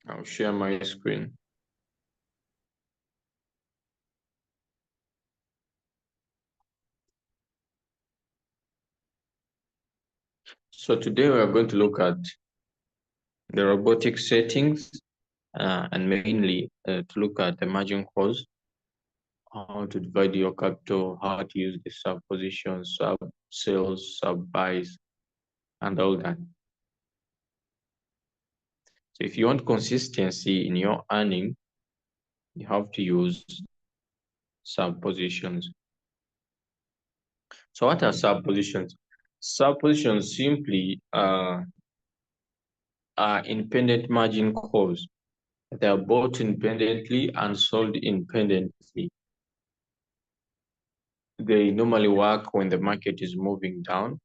I'll share my screen. So today we are going to look at the robotic settings and mainly to look at the margin calls, how to divide your capital, how to use the sub positions, sub sales, sub buys, and all that. So if you want consistency in your earning, you have to use sub positions. So what are sub positions? Sub positions simply are independent margin calls. They are bought independently and sold independently. They normally work when the market is moving down,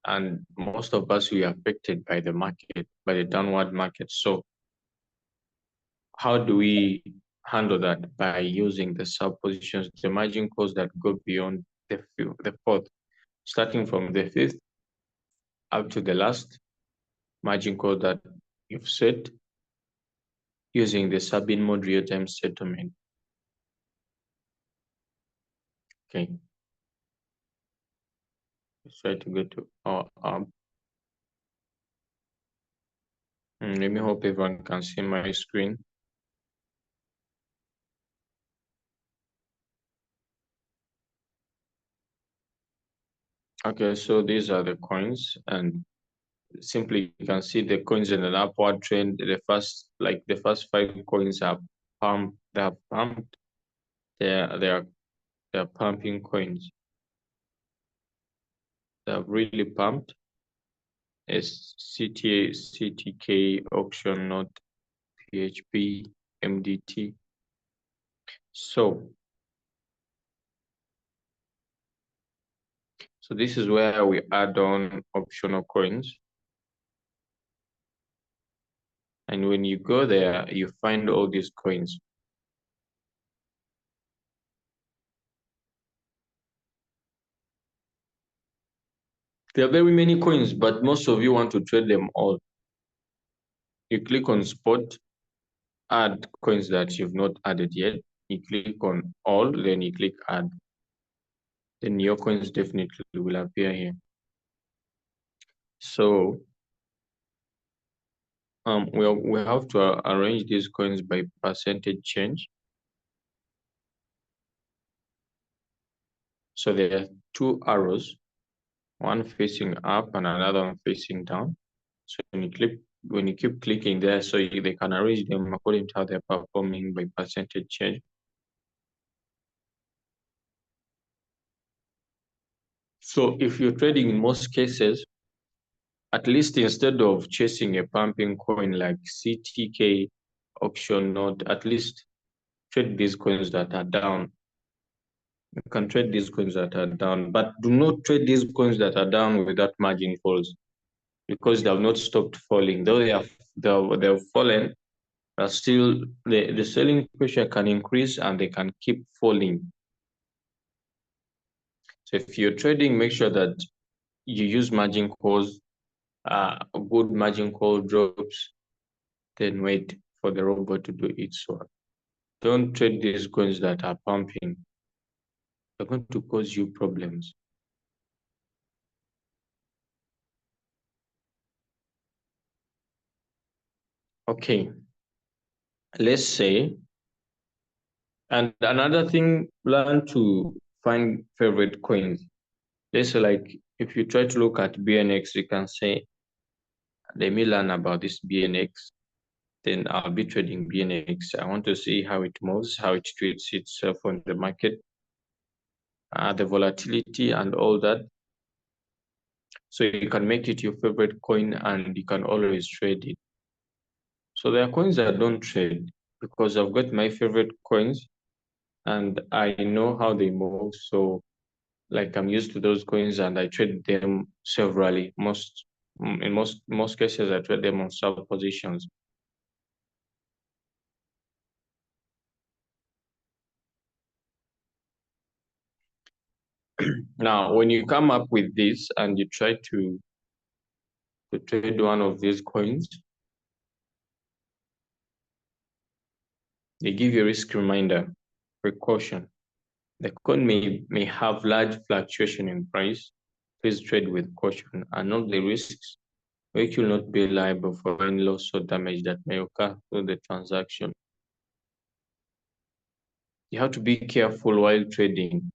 and most of us, we are affected by the market, by the downward market. So how do we handle that? By using the sub positions, the margin calls that go beyond the fourth, starting from the fifth up to the last margin call that you've set using the sub-in mode real-time settlement. Okay. Let's try to go to our app. Let me hope everyone can see my screen. Okay, so these are the coins, and simply you can see the coins in an upward trend. The first 5 coins are pumped. They are pumped. They're pumping coins. They're really pumped. It's CTA, CTK, auction note, PHP, MDT. So this is where we add on optional coins. And when you go there, you find all these coins. There are very many coins, but most of you want to trade them all. You click on spot, add coins that you've not added yet. You click on all, then you click add. Then your coins definitely will appear here. So we have to arrange these coins by percentage change. So there are 2 arrows, one facing up and another one facing down. So when you keep clicking there, so they can arrange them according to how they're performing by percentage change. So if you're trading, in most cases, at least instead of chasing a pumping coin like CTK, auction node, at least trade these coins that are down. You can trade these coins that are down, but do not trade these coins that are down without margin calls, because they have not stopped falling. Though they have fallen, but still the selling pressure can increase and they can keep falling. So if you're trading, make sure that you use margin calls, good margin call drops, then wait for the robot to do its work. Don't trade these coins that are pumping. They're going to cause you problems. Okay, let's say, and another thing, learn to find favorite coins. Let's say, like, if you try to look at BNX, you can say, let me learn about this BNX. Then I'll be trading BNX. I want to see how it moves, how it treats itself on the market, the volatility and all that. So you can make it your favorite coin and you can always trade it. So there are coins that don't trade because I've got my favorite coins and I know how they move. So like I'm used to those coins and I trade them severally. In most cases, I trade them on sub positions. Now, when you come up with this and you try to to trade one of these coins, they give you a risk reminder, precaution. The coin may have large fluctuation in price. Please trade with caution and note the risks. You will not be liable for any loss or damage that may occur through the transaction. You have to be careful while trading.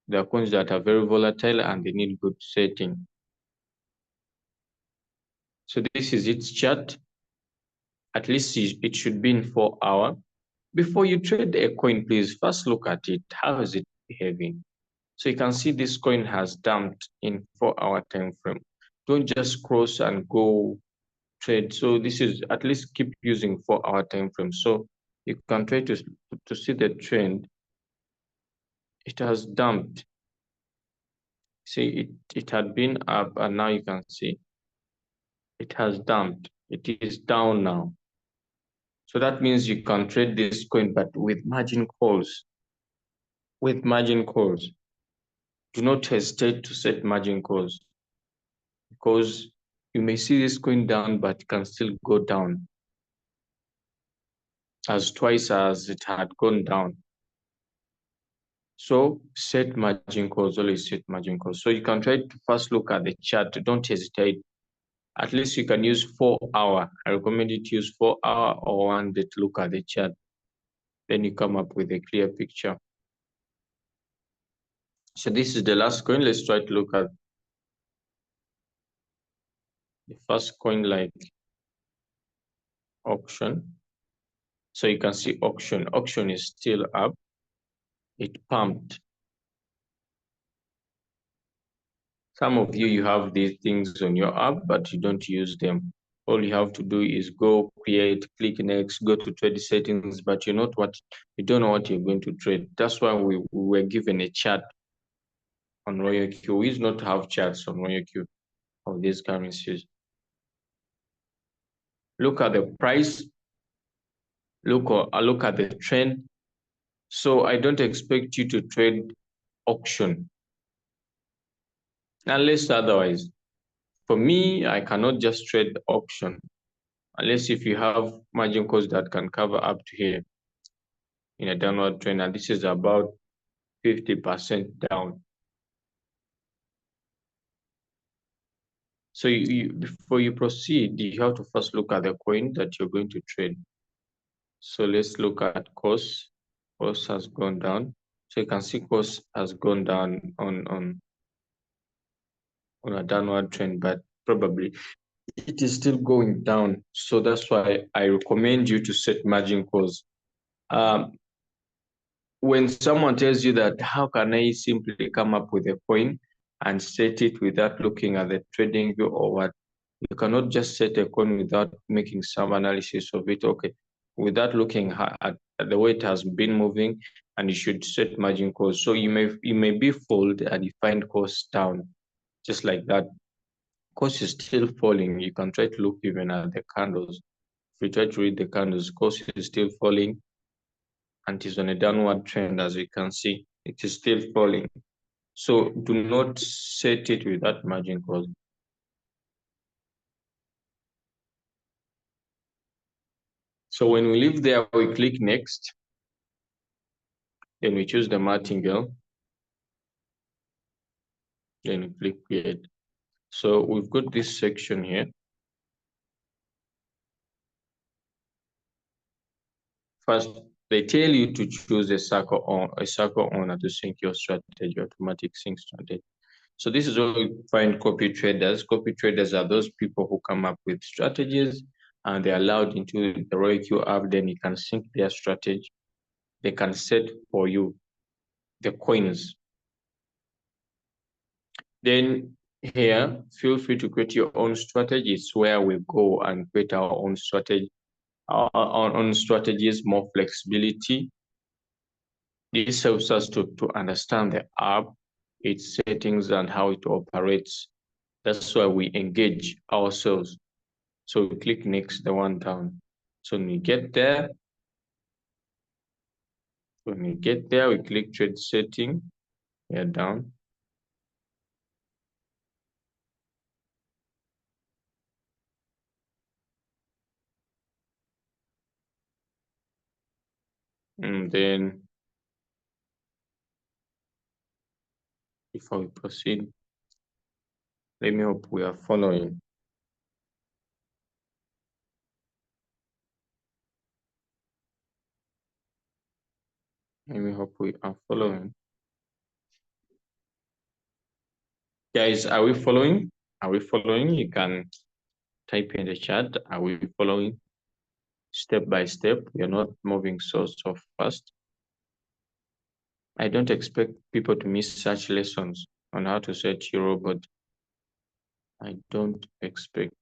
There are coins that are very volatile and they need good setting. So this is its chart. At least it should be in 4 hours. Before you trade a coin, please first look at it. How is it behaving? So you can see this coin has dumped in 4-hour time frame. Don't just cross and go trade. So this is, at least keep using 4-hour time frame. So you can try to see the trend. It has dumped. See, it had been up and now you can see it has dumped. It is down now. So that means you can trade this coin, but with margin calls. With margin calls. Do not hesitate to set margin calls because you may see this coin down, but it can still go down as twice as it had gone down. So set margin calls, always set margin calls. So you can try to first look at the chart. Don't hesitate. At least you can use 4 hour. I recommend you to use 4 hour or 1 day to look at the chart. Then you come up with a clear picture. So this is the last coin. Let's try to look at the first coin, like auction. So you can see auction. Auction is still up. It pumped. Some of you have these things on your app, but you don't use them. All you have to do is go create, click next, go to trade settings, but you don't know what you're going to trade. That's why we were given a chart on Royal Q. We do not have charts on Royal Q of these currencies. Look at the price. Look at the trend. So I don't expect you to trade auction unless otherwise. For me, I cannot just trade auction unless if you have margin calls that can cover up to here in a downward trend, and this is about 50% down. So before you proceed, you have to first look at the coin that you're going to trade. So let's look at cost. Cost has gone down. So you can see cost has gone down on a downward trend, but probably it is still going down. So that's why I recommend you to set margin calls. When someone tells you that, how can I simply come up with a coin and set it without looking at the trading view or what? You cannot just set a coin without making some analysis of it. Okay, without looking at the way it has been moving, and you should set margin calls. So you may be fooled and you find cost down, just like that. Cost is still falling. You can try to look even at the candles. If you try to read the candles, cost is still falling and is on a downward trend. As you can see, it is still falling. So do not set it without margin calls. So when we leave there, we click next. Then we choose the martingale. Then we click create. So we've got this section here. First, they tell you to choose a circle owner to sync your strategy, automatic sync strategy. So this is where we find copy traders. Copy traders are those people who come up with strategies and they're allowed into the RoyQ app. Then you can sync their strategy. They can set for you the coins. Then here, feel free to create your own strategy. It's where we go and create our own strategy, our own strategies, more flexibility. This helps us to understand the app, its settings, and how it operates. That's why we engage ourselves. So we click next, the one down. So when we get there, we click trade setting, we are down. And then before we proceed, let me hope we are following. Let me hope we are following. Guys, are we following? Are we following? You can type in the chat. Are we following step by step? We're not moving so fast. I don't expect people to miss such lessons on how to set your robot. I don't expect.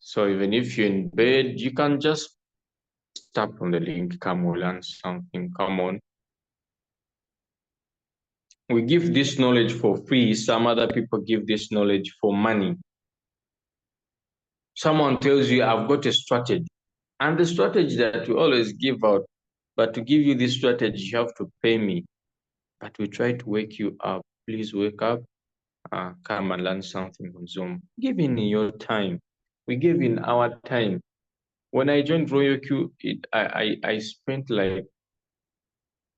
So even if you're in bed, you can just tap on the link. Come, we'll learn something. Come on. We give this knowledge for free. Some other people give this knowledge for money. Someone tells you, I've got a strategy. And the strategy that we always give out, but to give you this strategy, you have to pay me. But we try to wake you up. Please wake up. Come and learn something on Zoom. Give in your time. We give in our time. When I joined Royal Q, I spent like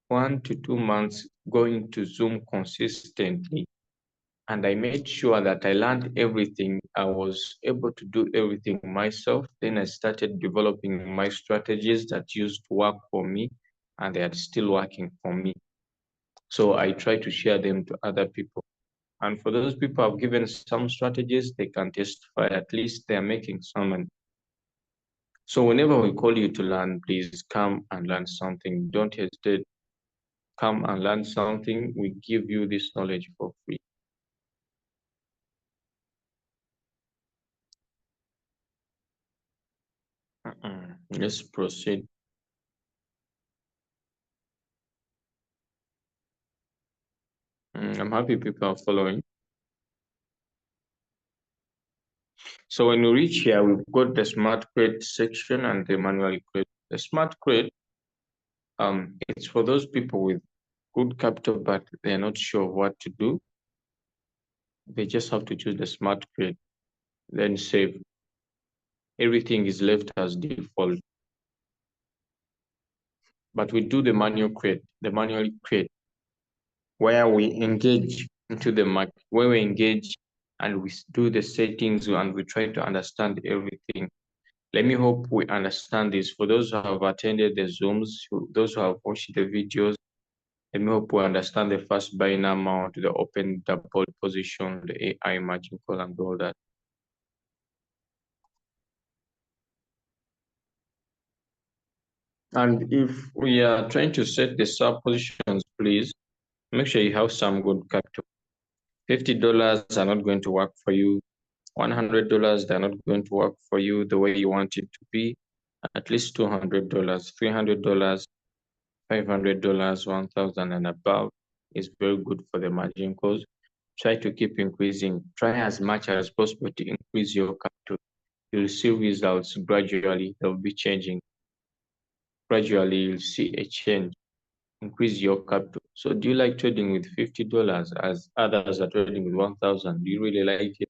1 to 2 months going to Zoom consistently. And I made sure that I learned everything. I was able to do everything myself. Then I started developing my strategies that used to work for me, and they are still working for me. So I try to share them to other people. And for those people I've given some strategies, they can testify. At least they are making some money. So whenever we call you to learn, please come and learn something. Don't hesitate. Come and learn something. We give you this knowledge for free. Let's proceed. I'm happy people are following. So when we reach here, we've got the smart crate section and the manual crate. The smart crate, it's for those people with good capital, but they're not sure what to do. They just have to choose the smart crate, then save. Everything is left as default. But we do the manual crate, where we engage into the market, where we engage and we do the settings and we try to understand everything. Let me hope we understand this. For those who have attended the Zooms, those who have watched the videos, let me hope we understand the first binary amount, the open double position, the AI matching call, and all that. And if we are trying to set the sub positions, please make sure you have some good capital. $50 are not going to work for you. $100, they're not going to work for you the way you want it to be. At least $200, $300, $500, 1,000 and above is very good for the margin calls. Try to keep increasing. Try as much as possible to increase your capital. You'll see results gradually. They'll be changing. Gradually, you'll see a change. Increase your capital. So do you like trading with $50 as others are trading with 1,000? Do you really like it?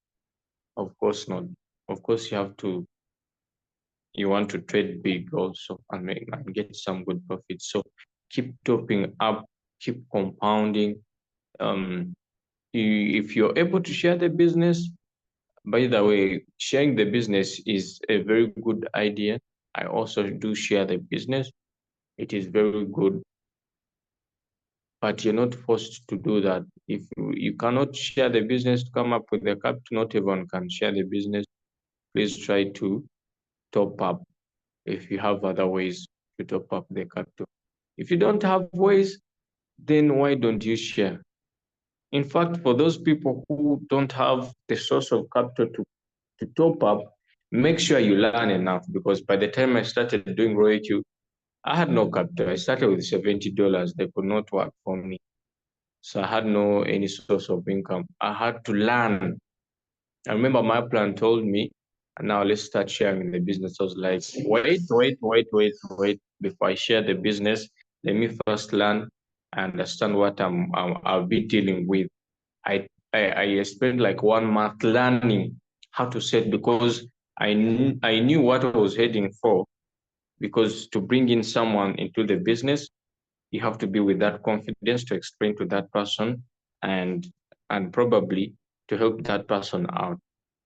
Of course not. Of course, you want to trade big also and get some good profits. So keep topping up, keep compounding. If you're able to share the business, by the way, sharing the business is a very good idea. I also do share the business. It is very good, but you're not forced to do that. If you cannot share the business to come up with the capital, not everyone can share the business. Please try to top up if you have other ways to top up the capital. If you don't have ways, then why don't you share? In fact, for those people who don't have the source of capital to top up, make sure you learn enough, because by the time I started doing ROIQ, I had no capital. I started with $70. They could not work for me. So I had no any source of income. I had to learn. I remember my plan told me, now let's start sharing the business. I was like, wait. Before I share the business, let me first learn and understand what I'll be dealing with. I I spent like 1 month learning how to set, because I knew what I was heading for. Because to bring in someone into the business, you have to be with that confidence to explain to that person, and probably to help that person out,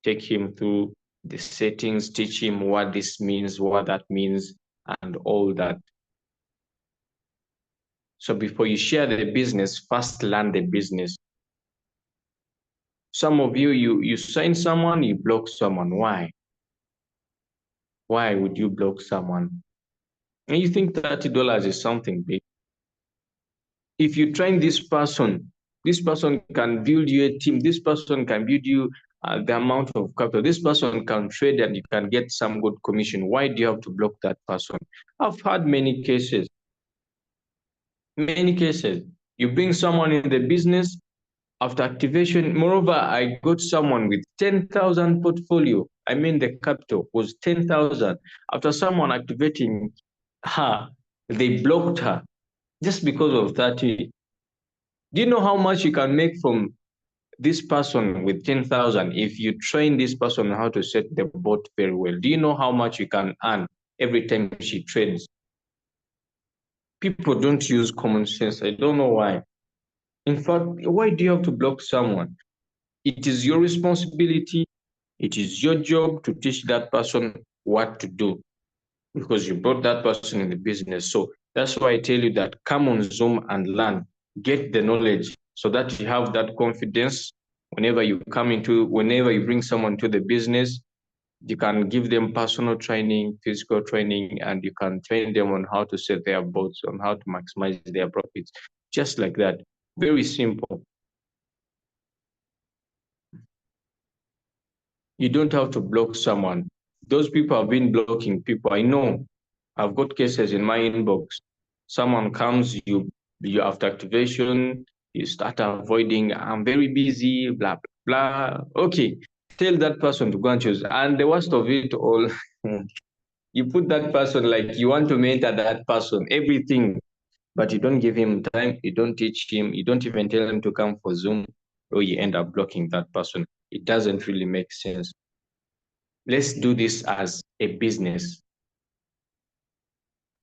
take him through the settings, teach him what this means, what that means, and all that. So before you share the business, first learn the business. Some of you sign someone, you block someone. Why would you block someone? And you think $30 is something big. If you train this person can build you a team, this person can build you the amount of capital, this person can trade and you can get some good commission. Why do you have to block that person? I've had many cases. Many cases. You bring someone in the business, after activation, moreover, I got someone with 10,000 portfolio. I mean, the capital was 10,000. After someone activating her, they blocked her just because of 30. Do you know how much you can make from this person with 10,000 if you train this person how to set the bot very well? Do you know how much you can earn every time she trades? People don't use common sense. I don't know why. In fact, why do you have to block someone? It is your responsibility. It is your job to teach that person what to do, because you brought that person in the business. So that's why I tell you that come on Zoom and learn, get the knowledge, so that you have that confidence. Whenever you bring someone to the business, you can give them personal training, physical training, and you can train them on how to set their bots, on how to maximize their profits. Just like that. Very simple. You don't have to block someone. Those people have been blocking people. I know. I've got cases in my inbox. Someone comes, you after activation, you start avoiding, I'm very busy, blah, blah, blah. Okay, tell that person to go and choose. And the worst of it all, you put that person like you want to mentor that person, everything, but you don't give him time, you don't teach him, you don't even tell him to come for Zoom, or you end up blocking that person. It doesn't really make sense. Let's do this as a business.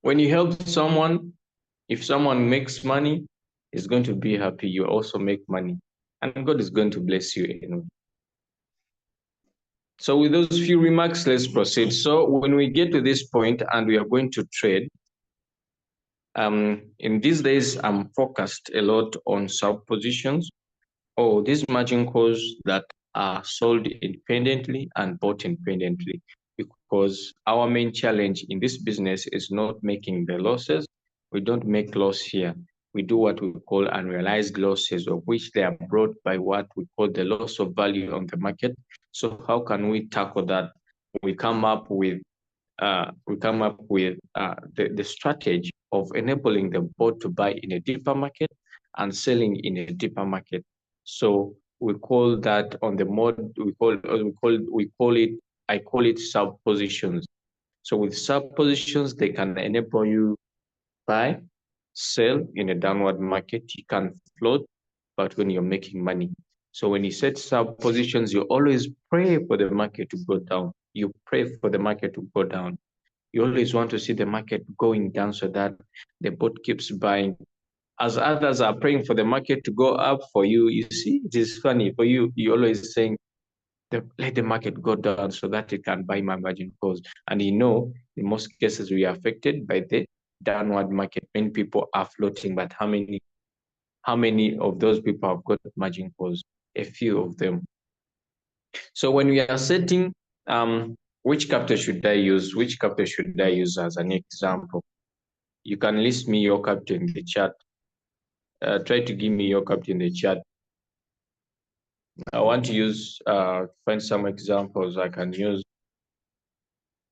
When you help someone, if someone makes money, he's going to be happy. You also make money, and God is going to bless you anyway. So with those few remarks, let's proceed. So when we get to this point and we are going to trade, in these days, I'm focused a lot on sub positions, or these margin calls that are sold independently and bought independently, because our main challenge in this business is not making the losses. We don't make loss here. We do what we call unrealized losses, of which they are brought by what we call the loss of value on the market. So how can we tackle that? We come up with the strategy of enabling the board to buy in a deeper market and selling in a deeper market. So we call that on the mode, I call it sub positions. So with sub positions, they can enable you buy, sell in a downward market. You can float, but when you're making money. So when you set sub positions, you always pray for the market to go down. You pray for the market to go down. You always want to see the market going down so that the boat keeps buying. As others are praying for the market to go up, for you, you see, it is funny. For you, you're always saying, let the market go down so that it can buy my margin calls. And you know, in most cases, we are affected by the downward market. Many people are floating, but how many of those people have got margin calls? A few of them. So when we are setting which capital should I use? Which capital should I use as an example? You can list me your capital in the chat. Try to give me your capital in the chat. I want to use find some examples I can use.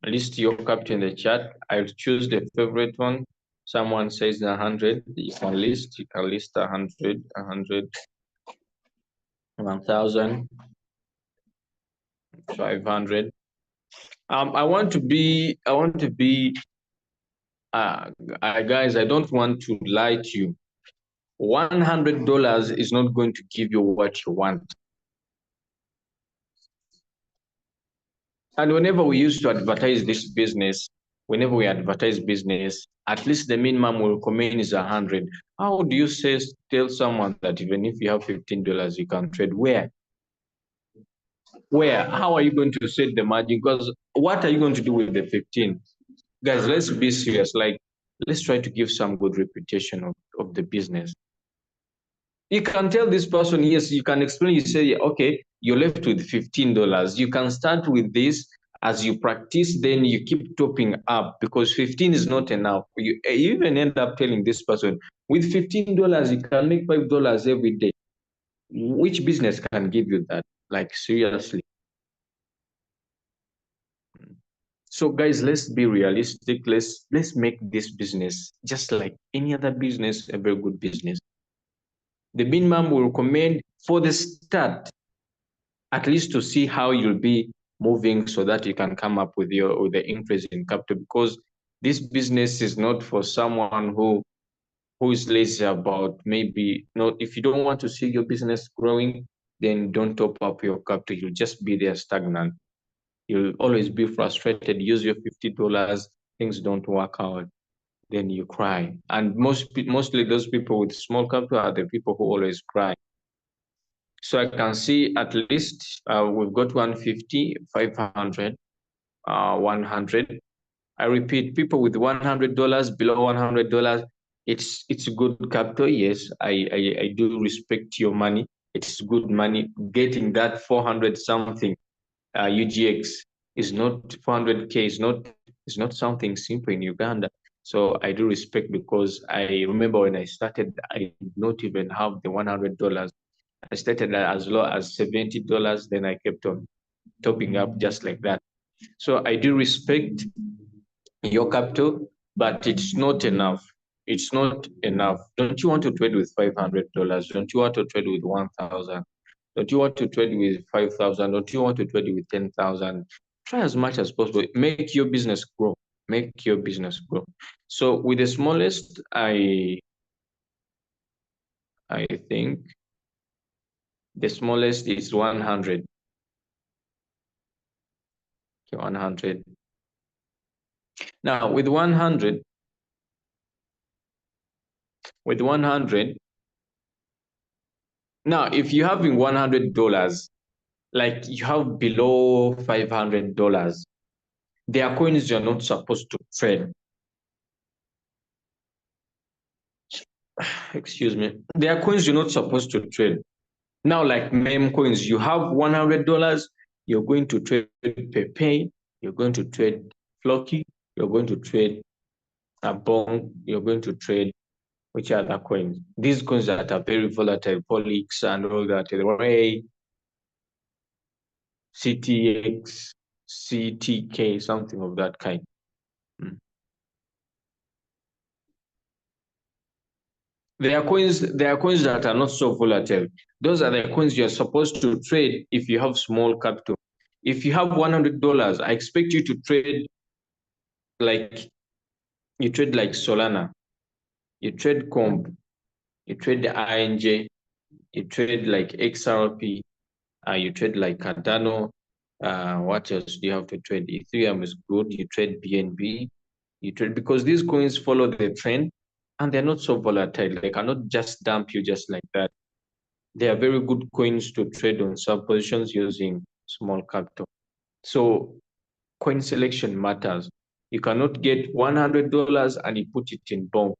List your capital in the chat. I'll choose the favorite one. Someone says 100. You can list 100, 100, 1,000, 500. I want to be guys, I don't want to lie to you. $100 is not going to give you what you want. And whenever we used to advertise this business, whenever we advertise business, at least the minimum we recommend is 100. How do you say tell someone that even if you have $15, you can trade? Where? Where? How are you going to set the margin? Because what are you going to do with the 15? Guys, let's be serious. Like, let's try to give some good reputation of the business. You can tell this person, yes, you can explain, you say, okay, you're left with $15. You can start with this. As you practice, then you keep topping up, because 15 is not enough. You even end up telling this person, with $15, you can make $5 every day. Which business can give you that? Like, seriously. So guys, let's be realistic. Let's make this business just like any other business, a very good business. The minimum we recommend for the start, at least to see how you'll be moving, so that you can come up with the increase in capital, because this business is not for someone who is lazy about, maybe not. If you don't want to see your business growing, then don't top up your capital. You'll just be there stagnant. You'll always be frustrated. Use your $50, things don't work out, then you cry. And mostly those people with small capital are the people who always cry. So I can see at least we've got 150, 500, 100. I repeat, people with $100, below $100, it's good capital. Yes, I do respect your money. It's good money. Getting that 400 something UGX is not 400K, is not something simple in Uganda. So I do respect, because I remember when I started, I did not even have the $100. I started as low as $70, then I kept on topping up just like that. So I do respect your capital, but it's not enough. It's not enough. Don't you want to trade with $500? Don't you want to trade with 1,000? Don't you want to trade with 5,000? Don't you want to trade with 10,000? Try as much as possible. Make your business grow. Make your business grow. So with the smallest, I think the smallest is 100. Okay, 100. Now with 100, now if you have $100, like you have below $500, there are coins you're not supposed to trade. Excuse me. There are coins you're not supposed to trade. Now, like meme coins, you have $100, you're going to trade Pepe, you're going to trade Flocky, you're going to trade a bond, you're going to trade which other coins? These coins that are very volatile, Polix and all that, the Ray, CTX, CTK, something of that kind. There are coins that are not so volatile. Those are the coins you're supposed to trade if you have small capital. If you have $100, I expect you to trade like like Solana, you trade Comp, you trade the INJ, you trade like XRP, you trade like Cardano. What else do you have to trade? Ethereum is good. You trade BNB. You trade, because these coins follow the trend and they're not so volatile. They cannot just dump you just like that. They are very good coins to trade on sub positions using small capital. So coin selection matters. You cannot get $100 and you put it in Bonk.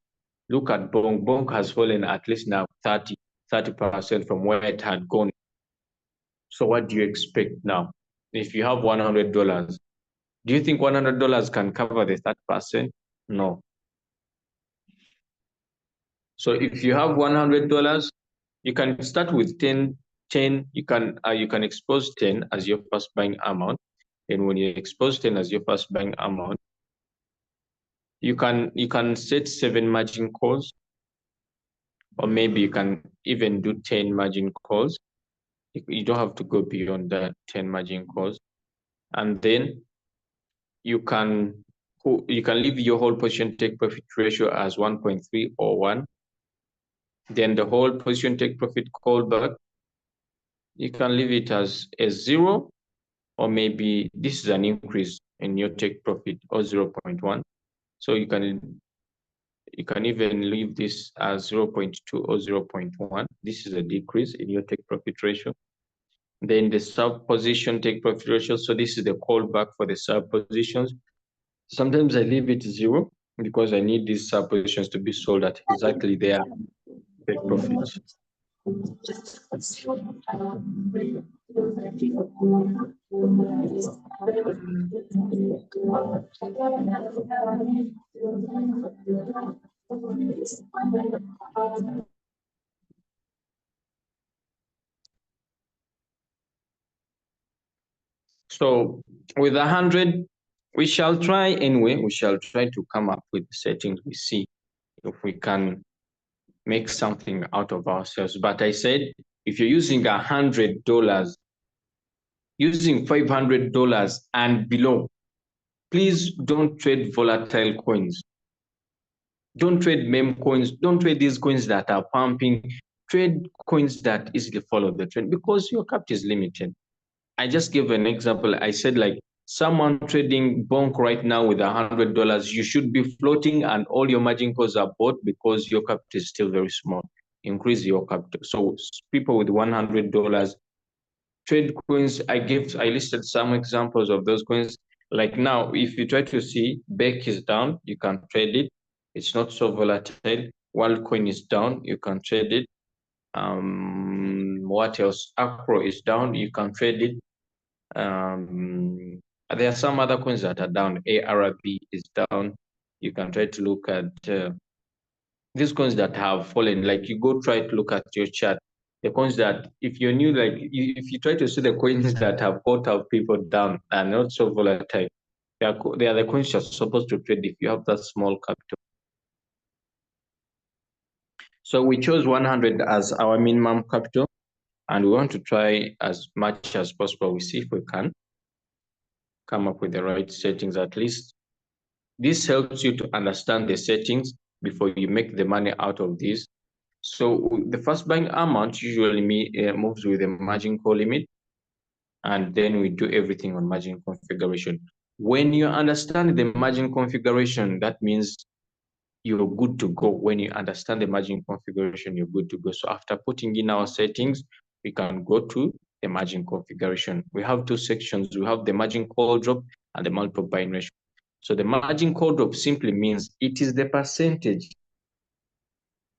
Look at Bonk. Bonk has fallen at least now 30% from where it had gone. So what do you expect now? If you have $100, do you think $100 can cover the 30%? No. So if you have $100, you can start with 10. You can expose 10 as your first buying amount. And when you expose 10 as your first buying amount, you can set 7 margin calls, or maybe you can even do 10 margin calls. You don't have to go beyond that 10 margin calls. And then you can leave your whole position take profit ratio as 1.3 or 1. then the whole position take profit callback, you can leave it as a 0, or maybe this is an increase in your take profit, or 0.1. So you can even leave this as 0.2 or 0.1. This is a decrease in your take profit ratio. Then the sub position take profit ratio. So this is the callback for the sub positions. Sometimes I leave it 0 because I need these sub positions to be sold at exactly their take profits. So with 100, we shall try anyway. We shall try to come up with settings. We see if we can make something out of ourselves. But I said, if you're using $100, using $500 and below, please don't trade volatile coins. Don't trade meme coins. Don't trade these coins that are pumping. Trade coins that easily follow the trend, because your capital is limited. I just gave an example. I said, like, someone trading bonk right now with $100, you should be floating and all your margin calls are bought because your capital is still very small. Increase your capital. So people with $100 trade coins. I listed some examples of those coins. Like now, if you try to see Beck is down, you can trade it. It's not so volatile. Worldcoin is down, you can trade it. What else? Acro is down, you can trade it. There are some other coins that are down. ARB is down. You can try to look at these coins that have fallen. Like, you go try to look at your chart. The coins that, if you're new, like if you try to see the coins that have caught up people down and not so volatile, they are the coins you're supposed to trade if you have that small capital. So we chose 100 as our minimum capital, and we want to try as much as possible. We see if we can come up with the right settings. At least this helps you to understand the settings before you make the money out of this. So the first buying amount usually moves with the margin call limit, and then we do everything on margin configuration. When you understand the margin configuration, that means you're good to go. When you understand the margin configuration, you're good to go. So after putting in our settings, we can go to the margin configuration. We have two sections. We have the margin call drop and the multiple buying ratio. So the margin call drop simply means it is the percentage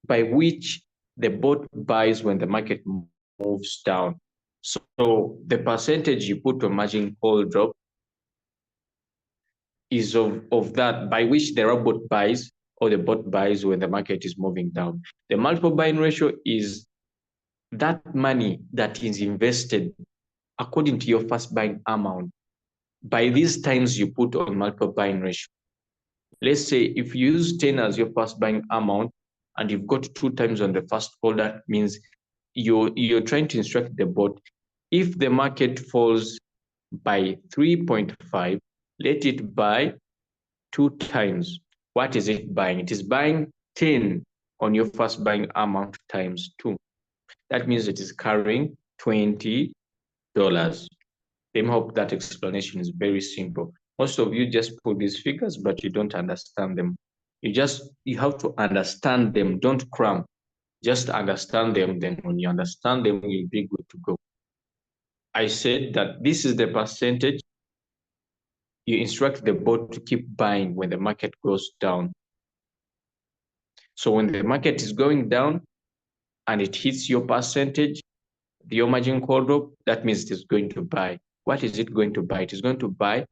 by which the bot buys when the market moves down. So the percentage you put on margin call drop is of that by which the robot buys, or the bot buys when the market is moving down. The multiple buying ratio is that money that is invested according to your first buying amount by these times you put on multiple buying ratio. Let's say if you use 10 as your first buying amount and you've got 2 times on the first call, that means you're trying to instruct the bot, if the market falls by 3.5, let it buy 2 times. What is it buying? It is buying 10 on your first buying amount times 2. That means it is carrying $20. I hope that explanation is very simple. Most of you just put these figures, but you don't understand them. You have to understand them. Don't cram. Just understand them. Then when you understand them, you'll be good to go. I said that this is the percentage you instruct the bot to keep buying when the market goes down. So when the market is going down and it hits your percentage, your margin call drop, that means it is going to buy. What is it going to buy? It is going to buy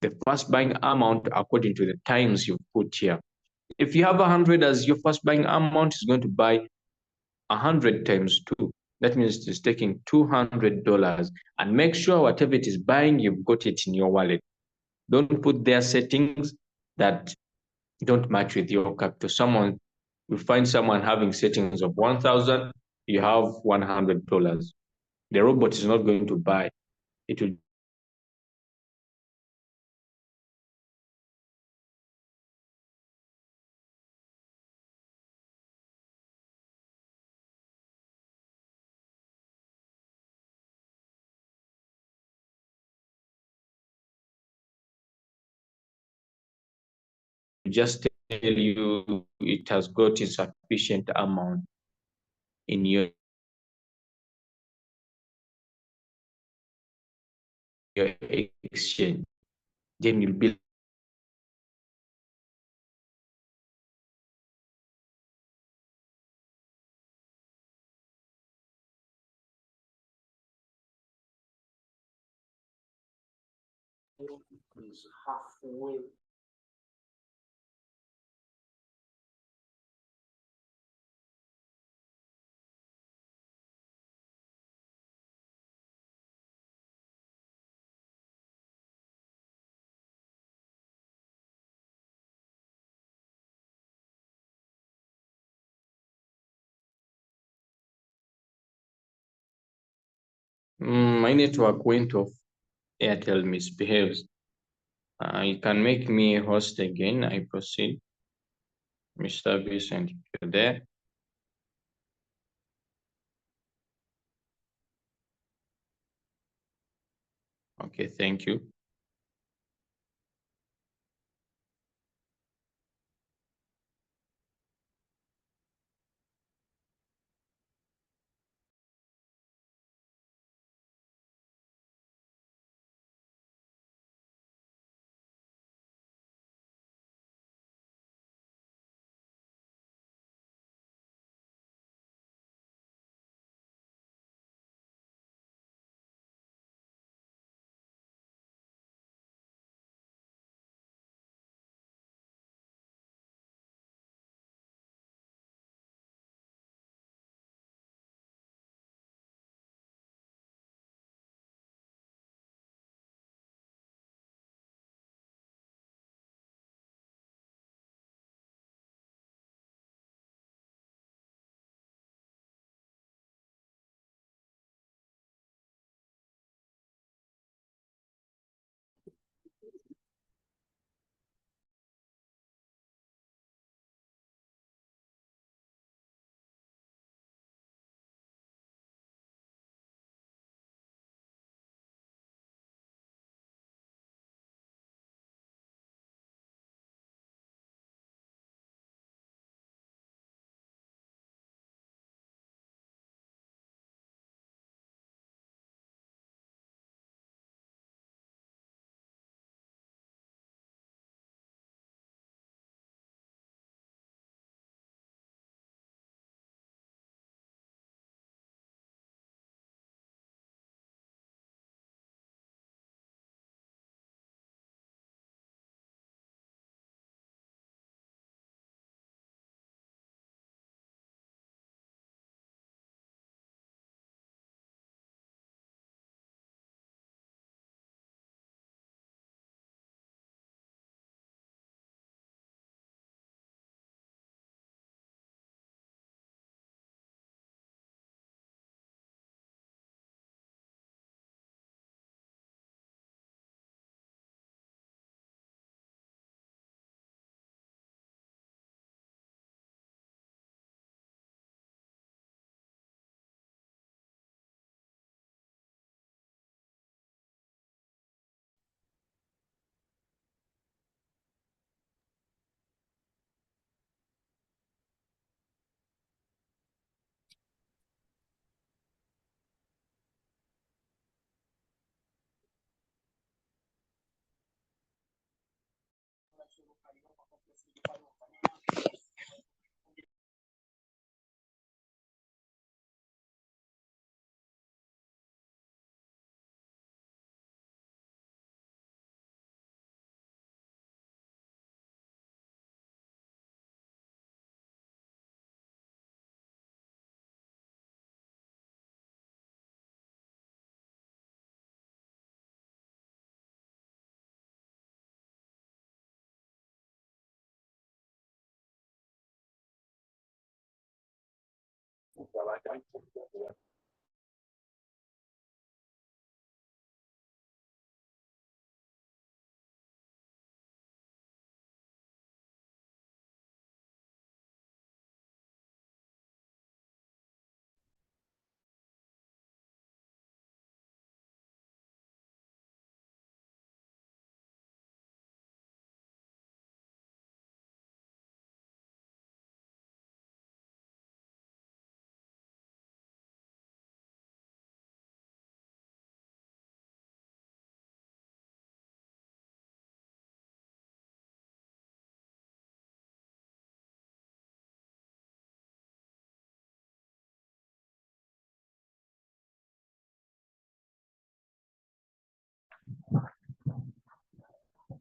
the first buying amount according to the times you put here. If you have 100 as your first buying amount, it's going to buy 100 times 2. That means it is taking $200. And make sure whatever it is buying, you've got it in your wallet. Don't put their settings that don't match with your capital. You find someone having settings of 1,000, you have $100. The robot is not going to buy. It will just tell you it has got a sufficient amount in your exchange. Then you'll be halfway. My network went off. Airtel misbehaves. You can make me a host again. I proceed. Mr. Vincent, you're there. Okay, thank you.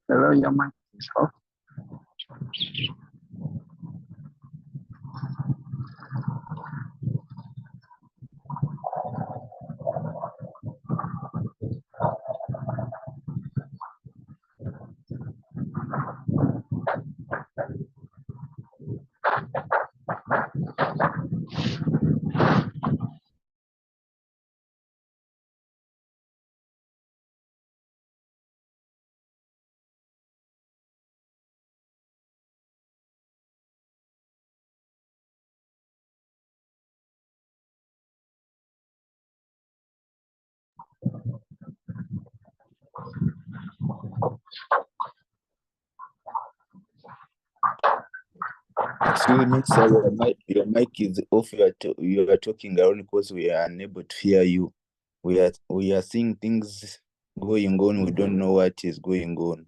Hello, your mic is off. Excuse me, sir, your mic is off. You are talking around because we are unable to hear you. We are seeing things going on. We don't know what is going on.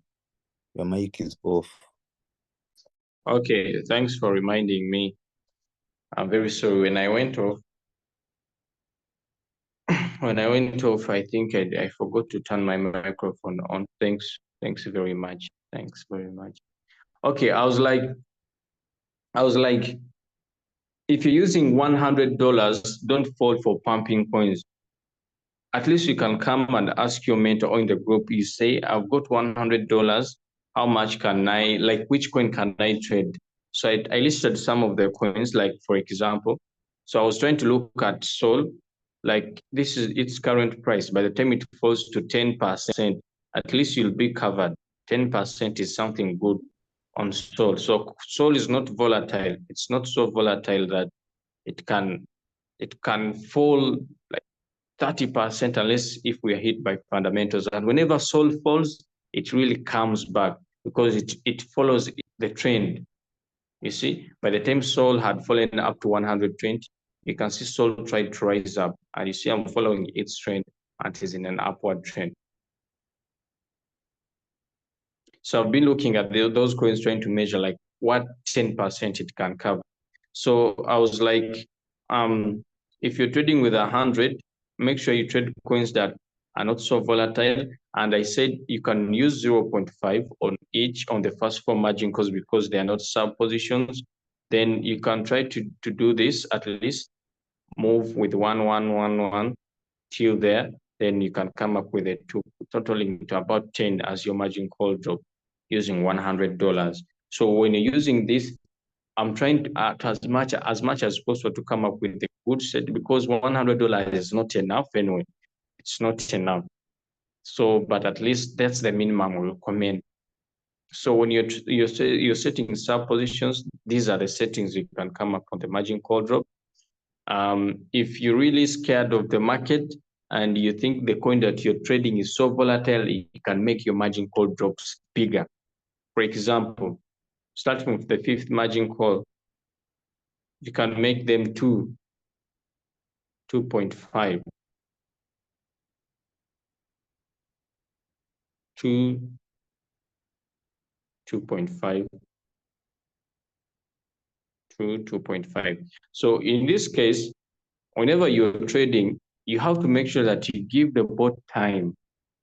Your mic is off. Okay, thanks for reminding me. I'm very sorry. When I went off, I think I forgot to turn my microphone on. Thanks very much. Thanks very much. Okay, I was like, if you're using $100, don't fall for pumping coins. At least you can come and ask your mentor in the group. You say, I've got $100. How much can I, like, which coin can I trade? So I listed some of the coins, like, for example, so I was trying to look at Sol, like, this is its current price. By the time it falls to 10%, at least you'll be covered. 10% is something good on Sol. So Sol is not volatile. It's not so volatile that it can fall like 30% unless if we are hit by fundamentals. And whenever Sol falls, it really comes back because it follows the trend. You see, by the time Sol had fallen up to 120, you can see Sol tried to rise up. And you see I'm following its trend and it is in an upward trend. So I've been looking at those coins trying to measure like what 10% it can cover. So I was like, if you're trading with 100, make sure you trade coins that are not so volatile. And I said you can use 0.5 on each on the first four margin calls because they are not sub positions. Then you can try to do this, at least move with 1 1 1 1 till there. Then you can come up with a two, totaling to about 10 as your margin call drop using $100. So when you're using this, I'm trying to, as much as possible to come up with a good set because $100 is not enough anyway. It's not enough. So, but at least that's the minimum we recommend. So when you're setting sub positions, these are the settings you can come up on the margin call drop. If you're really scared of the market and you think the coin that you're trading is so volatile, it can make your margin call drops bigger. For example, starting with the fifth margin call, you can make them 2.5, 2.5, 2.5. So in this case, whenever you're trading, you have to make sure that you give the bot time.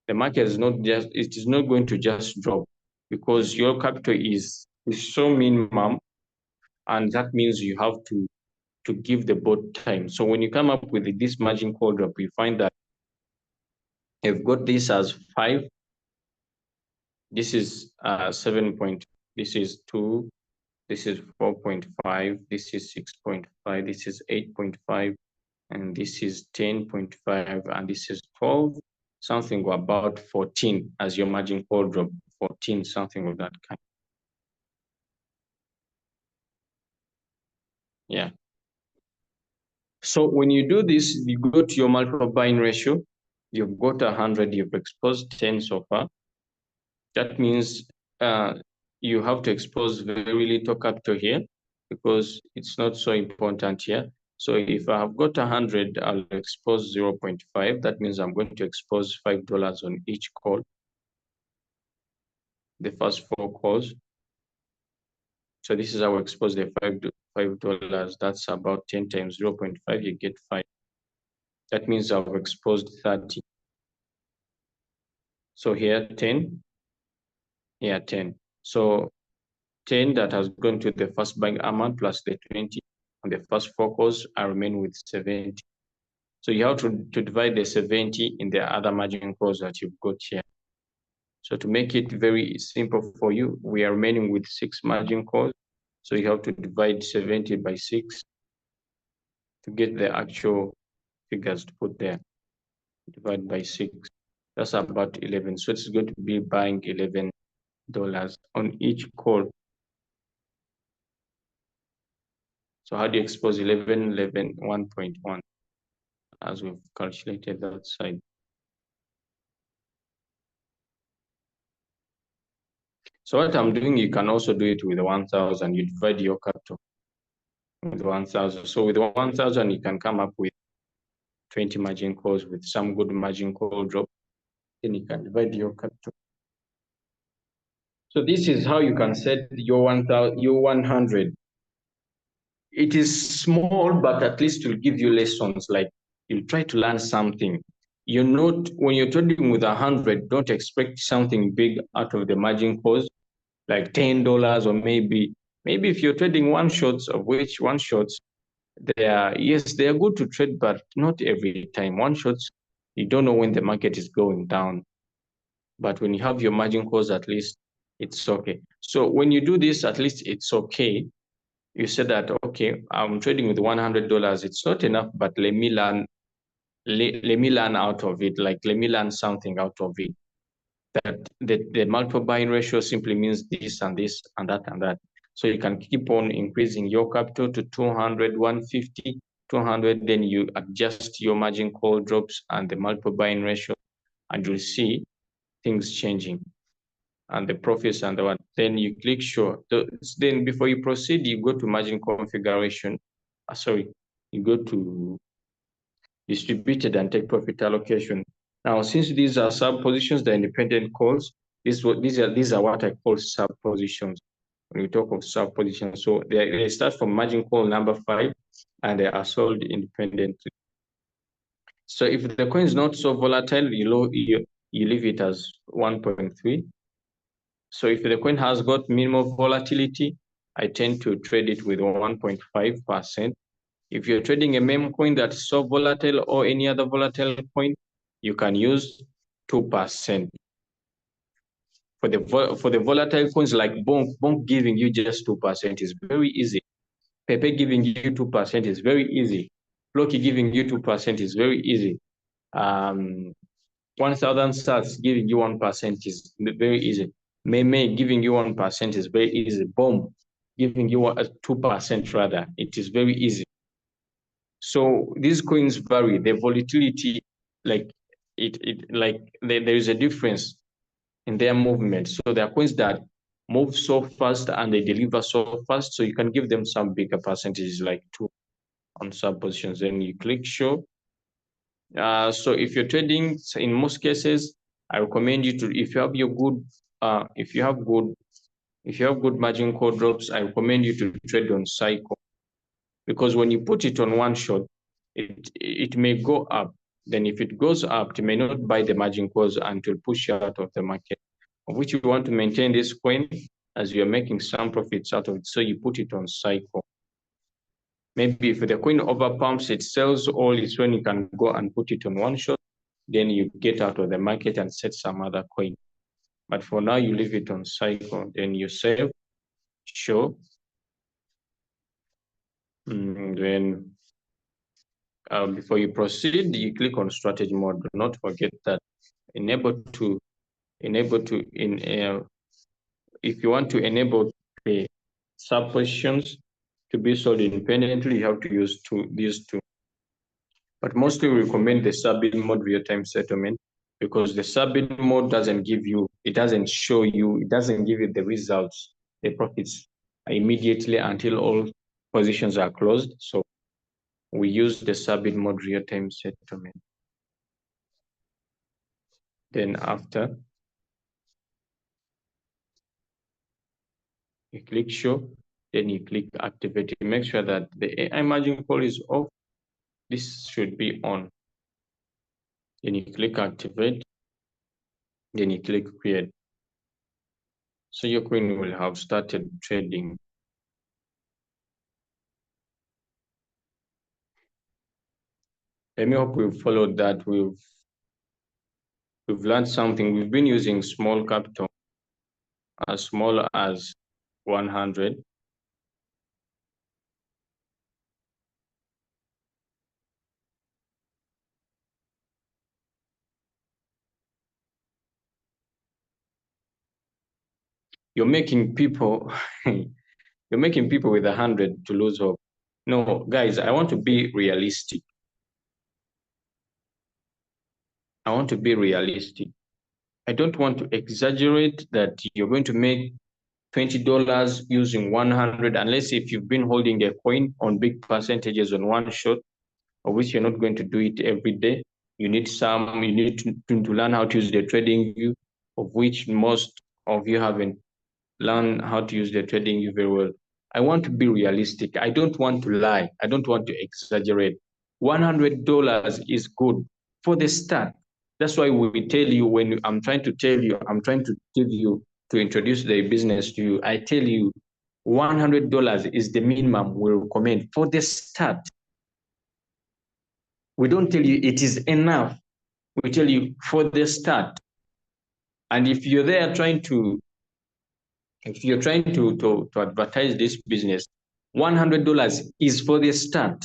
The market is not just, it is not going to just drop because your capital is so minimum, and that means you have to give the bot time. So when you come up with this margin call drop, you find that you've got this as 5, this is 7 point, this is 2, this is 4.5, this is 6.5, this is 8.5, and this is 10.5, and this is 12, something about 14 as your margin call drop, 14, something of that kind. Yeah. So when you do this, you go to your multiple buying ratio, you've got 100, you've exposed 10 so far. That means you have to expose very little capital here because it's not so important here. So if I have got 100, I'll expose 0.5. That means I'm going to expose $5 on each call, the first 4 calls. So this is how I expose the $5. That's about 10 times 0.5, you get 5. That means I've exposed 30. So here 10 Yeah, 10. So 10 that has gone to the first buying amount plus the 20 on the first four calls, I remain with 70. So you have to divide the 70 in the other margin calls that you've got here. So to make it very simple for you, we are remaining with 6 margin calls. So you have to divide 70 by 6 to get the actual figures to put there. Divide by 6. That's about 11. So it's going to be buying $11 on each call. So how do you expose 11, 1.1 as we've calculated that side? So what I'm doing, you can also do it with 1,000. You divide your capital with 1,000. So with 1,000, you can come up with 20 margin calls with some good margin call drop. Then you can divide your capital. So this is how you can set your 100. It is small, but at least will give you lessons. Like you'll try to learn something. You're not, when you're trading with 100, don't expect something big out of the margin calls, like $10 or maybe if you're trading one shots, of which one shots, they are, yes, they are good to trade, but not every time. One shots, you don't know when the market is going down. But when you have your margin calls, at least it's okay. So when you do this, at least it's okay. You said that, okay, I'm trading with $100. It's not enough, but let me learn. Let me learn out of it. Like, let me learn something out of it. That the multiple buying ratio simply means this and this and that and that. So you can keep on increasing your capital to 200, 150, 200. Then you adjust your margin call drops and the multiple buying ratio, and you'll see things changing and the profits and the one. Then you click show. Then before you proceed, you go to margin configuration. Sorry, you go to distributed and take profit allocation. Now, since these are sub positions, the independent calls, these are what I call sub positions. When we talk of sub positions, so they start from margin call number 5, and they are sold independently. So if the coin is not so volatile, you leave it as 1.3. So if the coin has got minimal volatility, I tend to trade it with 1.5%. If you're trading a meme coin that's so volatile or any other volatile coin, you can use 2%. For the volatile coins like Bonk giving you just 2% is very easy. Pepe giving you 2% is very easy. Floki giving you 2% is very easy. 1,000 sats giving you 1% is very easy. Meme giving you 1% is very easy. Bomb giving you 2% rather. It is very easy. So these coins vary. The volatility, like there is a difference in their movement. So there are coins that move so fast and they deliver so fast. So you can give them some bigger percentages, like 2 on sub positions. Then you click show. So if you're trading, in most cases, I recommend you to, if you have good margin call drops, I recommend you to trade on cycle, because when you put it on one shot, it may go up. Then if it goes up, you may not buy the margin calls until push you out of the market, of which you want to maintain this coin as you're making some profits out of it. So you put it on cycle. Maybe if the coin overpumps, it sells all, it's when you can go and put it on one shot, then you get out of the market and set some other coin. But for now, you leave it on cycle, then you save, show, then before you proceed, you click on strategy mode. Do not forget that if you want to enable the sub positions to be sold independently, you have to use these two. But mostly we recommend the sub-bid mode real-time settlement, because the sub-bid mode doesn't give you the results, the profits immediately until all positions are closed. So we use the sub-bid mode real-time settlement. Then after, you click show, then you click activate. Make sure that the AI margin call is off. This should be on. Then you click activate, then you click create. So your coin will have started trading. Let me hope we've followed that. We've learned something. We've been using small capital as small as 100. You're making people you're making people with 100 to lose hope. No, guys, I want to be realistic. I want to be realistic. I don't want to exaggerate that you're going to make $20 using 100, unless if you've been holding a coin on big percentages on one shot, of which you're not going to do it every day. You need to learn how to use the trading view, of which most of you haven't learned how to use the trading view very well. I want to be realistic. I don't want to lie. I don't want to exaggerate. $100 is good for the start. That's why we tell you, when I'm trying to give you, to introduce the business to you, I tell you $100 is the minimum we recommend for the start. We don't tell you it is enough. We tell you for the start. And if you're there trying to advertise this business, $100 is for the start.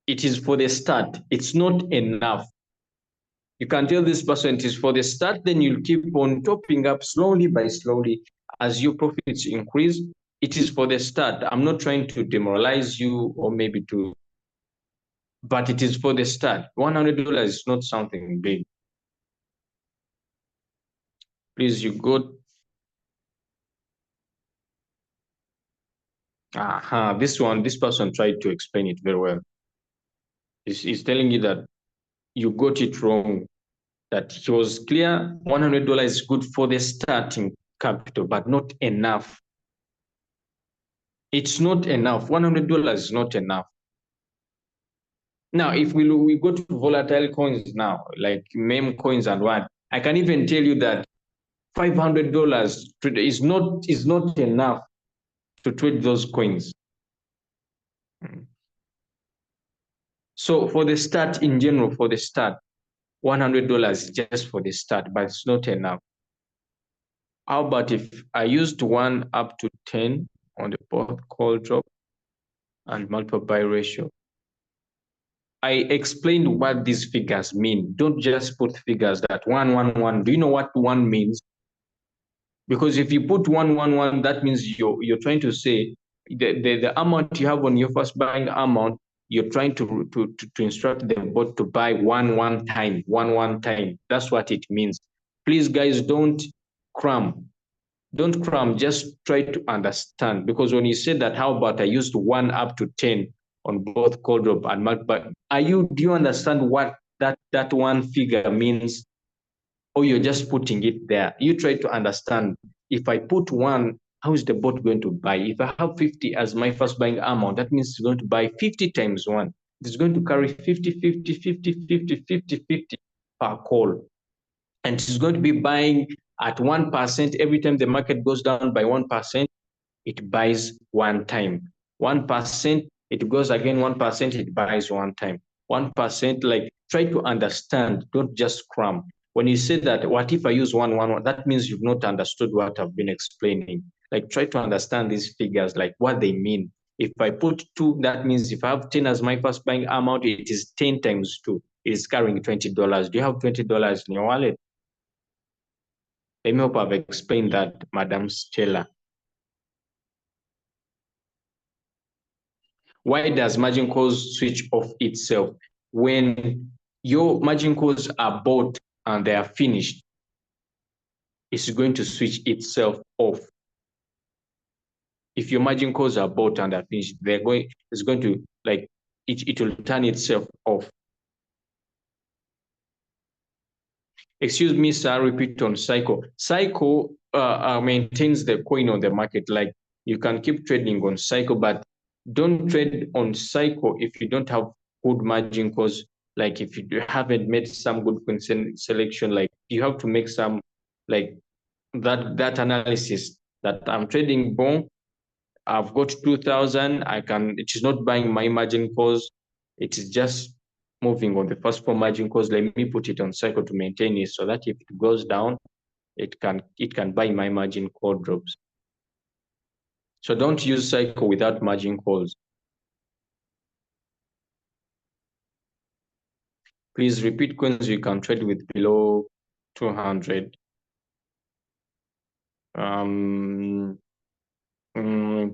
It is for the start. It's not enough. You can tell this person it is for the start, then you'll keep on topping up slowly by slowly as your profits increase. It is for the start. I'm not trying to demoralize you or maybe to, but it is for the start. $100 is not something big. Please, you go. This person tried to explain it very well. He's telling you that you got it wrong, that he was clear $100 is good for the starting capital, but not enough. It's not enough. $100 is not enough. Now, if we go to volatile coins now, like meme coins and what, I can even tell you that $500 is not enough to trade those coins. So for the start, in general, for the start, $100 just for the start, but it's not enough. How about if I used 1 up to 10 on the both call drop and multiple buy ratio? I explained what these figures mean. Don't just put figures that 1, 1, 1. Do you know what 1 means? Because if you put 1, 1, 1, that means you're trying to say the amount you have on your first buying amount, you're trying to instruct the bot to buy one time. That's what it means. Please, guys, don't cram. Don't cram, just try to understand. Because when you say that, how about I used 1 up to 10 on both call drop and multiply? Do you understand what that one figure means? Or you're just putting it there? You try to understand. If I put 1, how is the bot going to buy? If I have 50 as my first buying amount, that means it's going to buy 50 times 1. It's going to carry 50, 50, 50, 50, 50, 50 per call. And it's going to be buying at 1%. Every time the market goes down by 1%, it buys 1 time. 1%, it goes again 1%, it buys 1 time. 1%, like, try to understand, don't just cram. When you say that, what if I use 1, 1, 1, that means you've not understood what I've been explaining. Like, try to understand these figures, like what they mean. If I put 2, that means if I have 10 as my first buying amount, it is 10 times 2. It is carrying $20. Do you have $20 in your wallet? Let me hope I've explained that, Madam Stella. Why does margin calls switch off itself? When your margin calls are bought and they are finished, it's going to switch itself off. If your margin calls are bought and are finished, it's going to, like, it will turn itself off. Excuse me, sir, repeat on Psycho. Psycho maintains the coin on the market. Like, you can keep trading on Psycho, but don't trade on Psycho if you don't have good margin calls. Like, if you haven't made some good coin selection, like, you have to make some, like, that analysis that I'm trading bond. I've got 2,000. It is not buying my margin calls. It is just moving on the first four margin calls. Let me put it on cycle to maintain it so that if it goes down, it can buy my margin call drops. So don't use cycle without margin calls. Please repeat coins you can trade with below 200.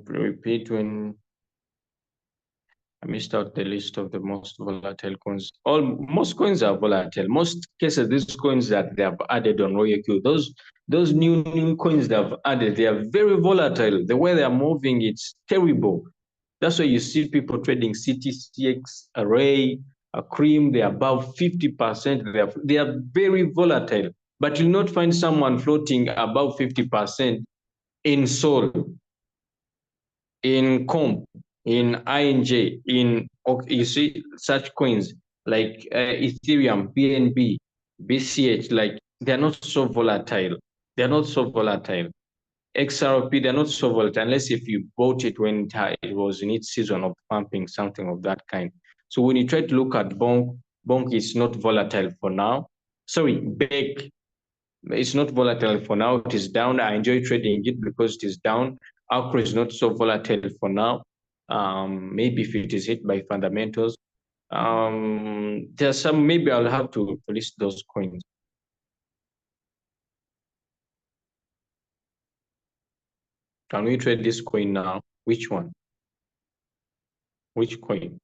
Repeat when I missed out the list of the most volatile coins. Most coins are volatile. Most cases, these coins that they have added on Royal Q, those new coins they have added, they are very volatile. The way they are moving, it's terrible. That's why you see people trading CTCX, Array, a cream, they're above 50%. They are very volatile. But you'll not find someone floating above 50% in Sol, in Comp, in INJ, you see such coins like Ethereum, BNB, BCH, like they're not so volatile. They're not so volatile. XRP, they're not so volatile unless if you bought it when it was in its season of pumping, something of that kind. So when you try to look at Bonk is not volatile for now. Sorry, Beck, it's not volatile for now. It is down. I enjoy trading it because it is down. Alcro is not so volatile for now. Maybe if it is hit by fundamentals. There's some, maybe I'll have to list those coins. Can we trade this coin now? Which one? Which coin?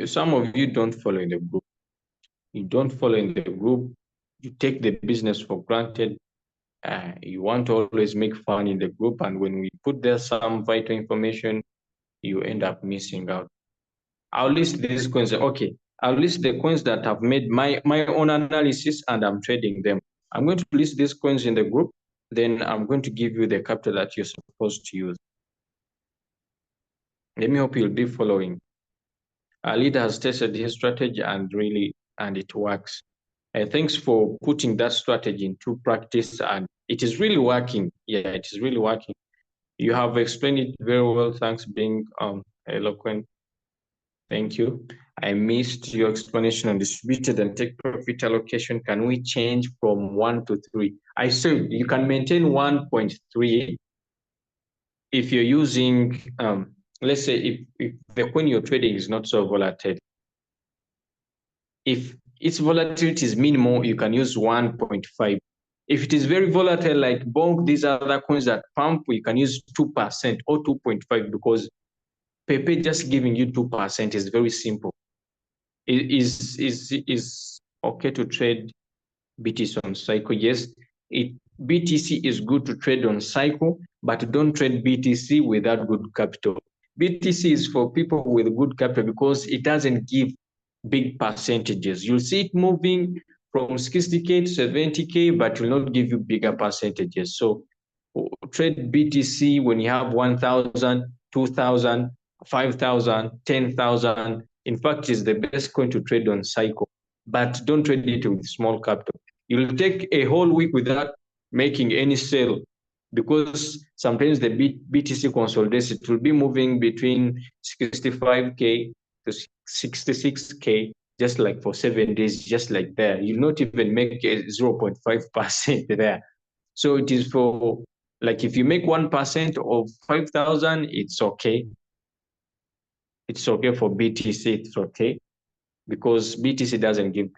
Some of you don't follow in the group. You don't follow in the group. You take the business for granted. You want to always make fun in the group. And when we put there some vital information, you end up missing out. I'll list these coins. Okay, I'll list the coins that have made my own analysis and I'm trading them. I'm going to list these coins in the group. Then I'm going to give you the capital that you're supposed to use. Let me hope you'll be following. Our leader has tested his strategy and it works. Thanks for putting that strategy into practice and it is really working. Yeah, it is really working. You have explained it very well. Thanks being eloquent. Thank you. I missed your explanation on distributed and take profit allocation. Can we change from 1 to 3? I said you can maintain 1.3 if you're using, let's say if the coin you're trading is not so volatile. If its volatility is minimal, you can use 1.5. If it is very volatile like Bonk, these other coins that pump, you can use 2% or 2.5 because Pepe just giving you 2% is very simple. It is okay to trade BTC on cycle? Yes, BTC is good to trade on cycle, but don't trade BTC without good capital. BTC is for people with good capital because it doesn't give big percentages. You'll see it moving from 60K to 70K, but will not give you bigger percentages. So trade BTC when you have 1,000, 2,000, 5,000, 10,000. In fact, it's the best coin to trade on cycle, but don't trade it with small capital. You'll take a whole week without making any sale because sometimes the BTC consolidates. It will be moving between 65K to 66K just like for 7 days, just like that. You'll not even make a 0.5% there. So it is for, like if you make 1% of 5,000, it's okay. It's okay for BTC, it's okay. Because BTC doesn't give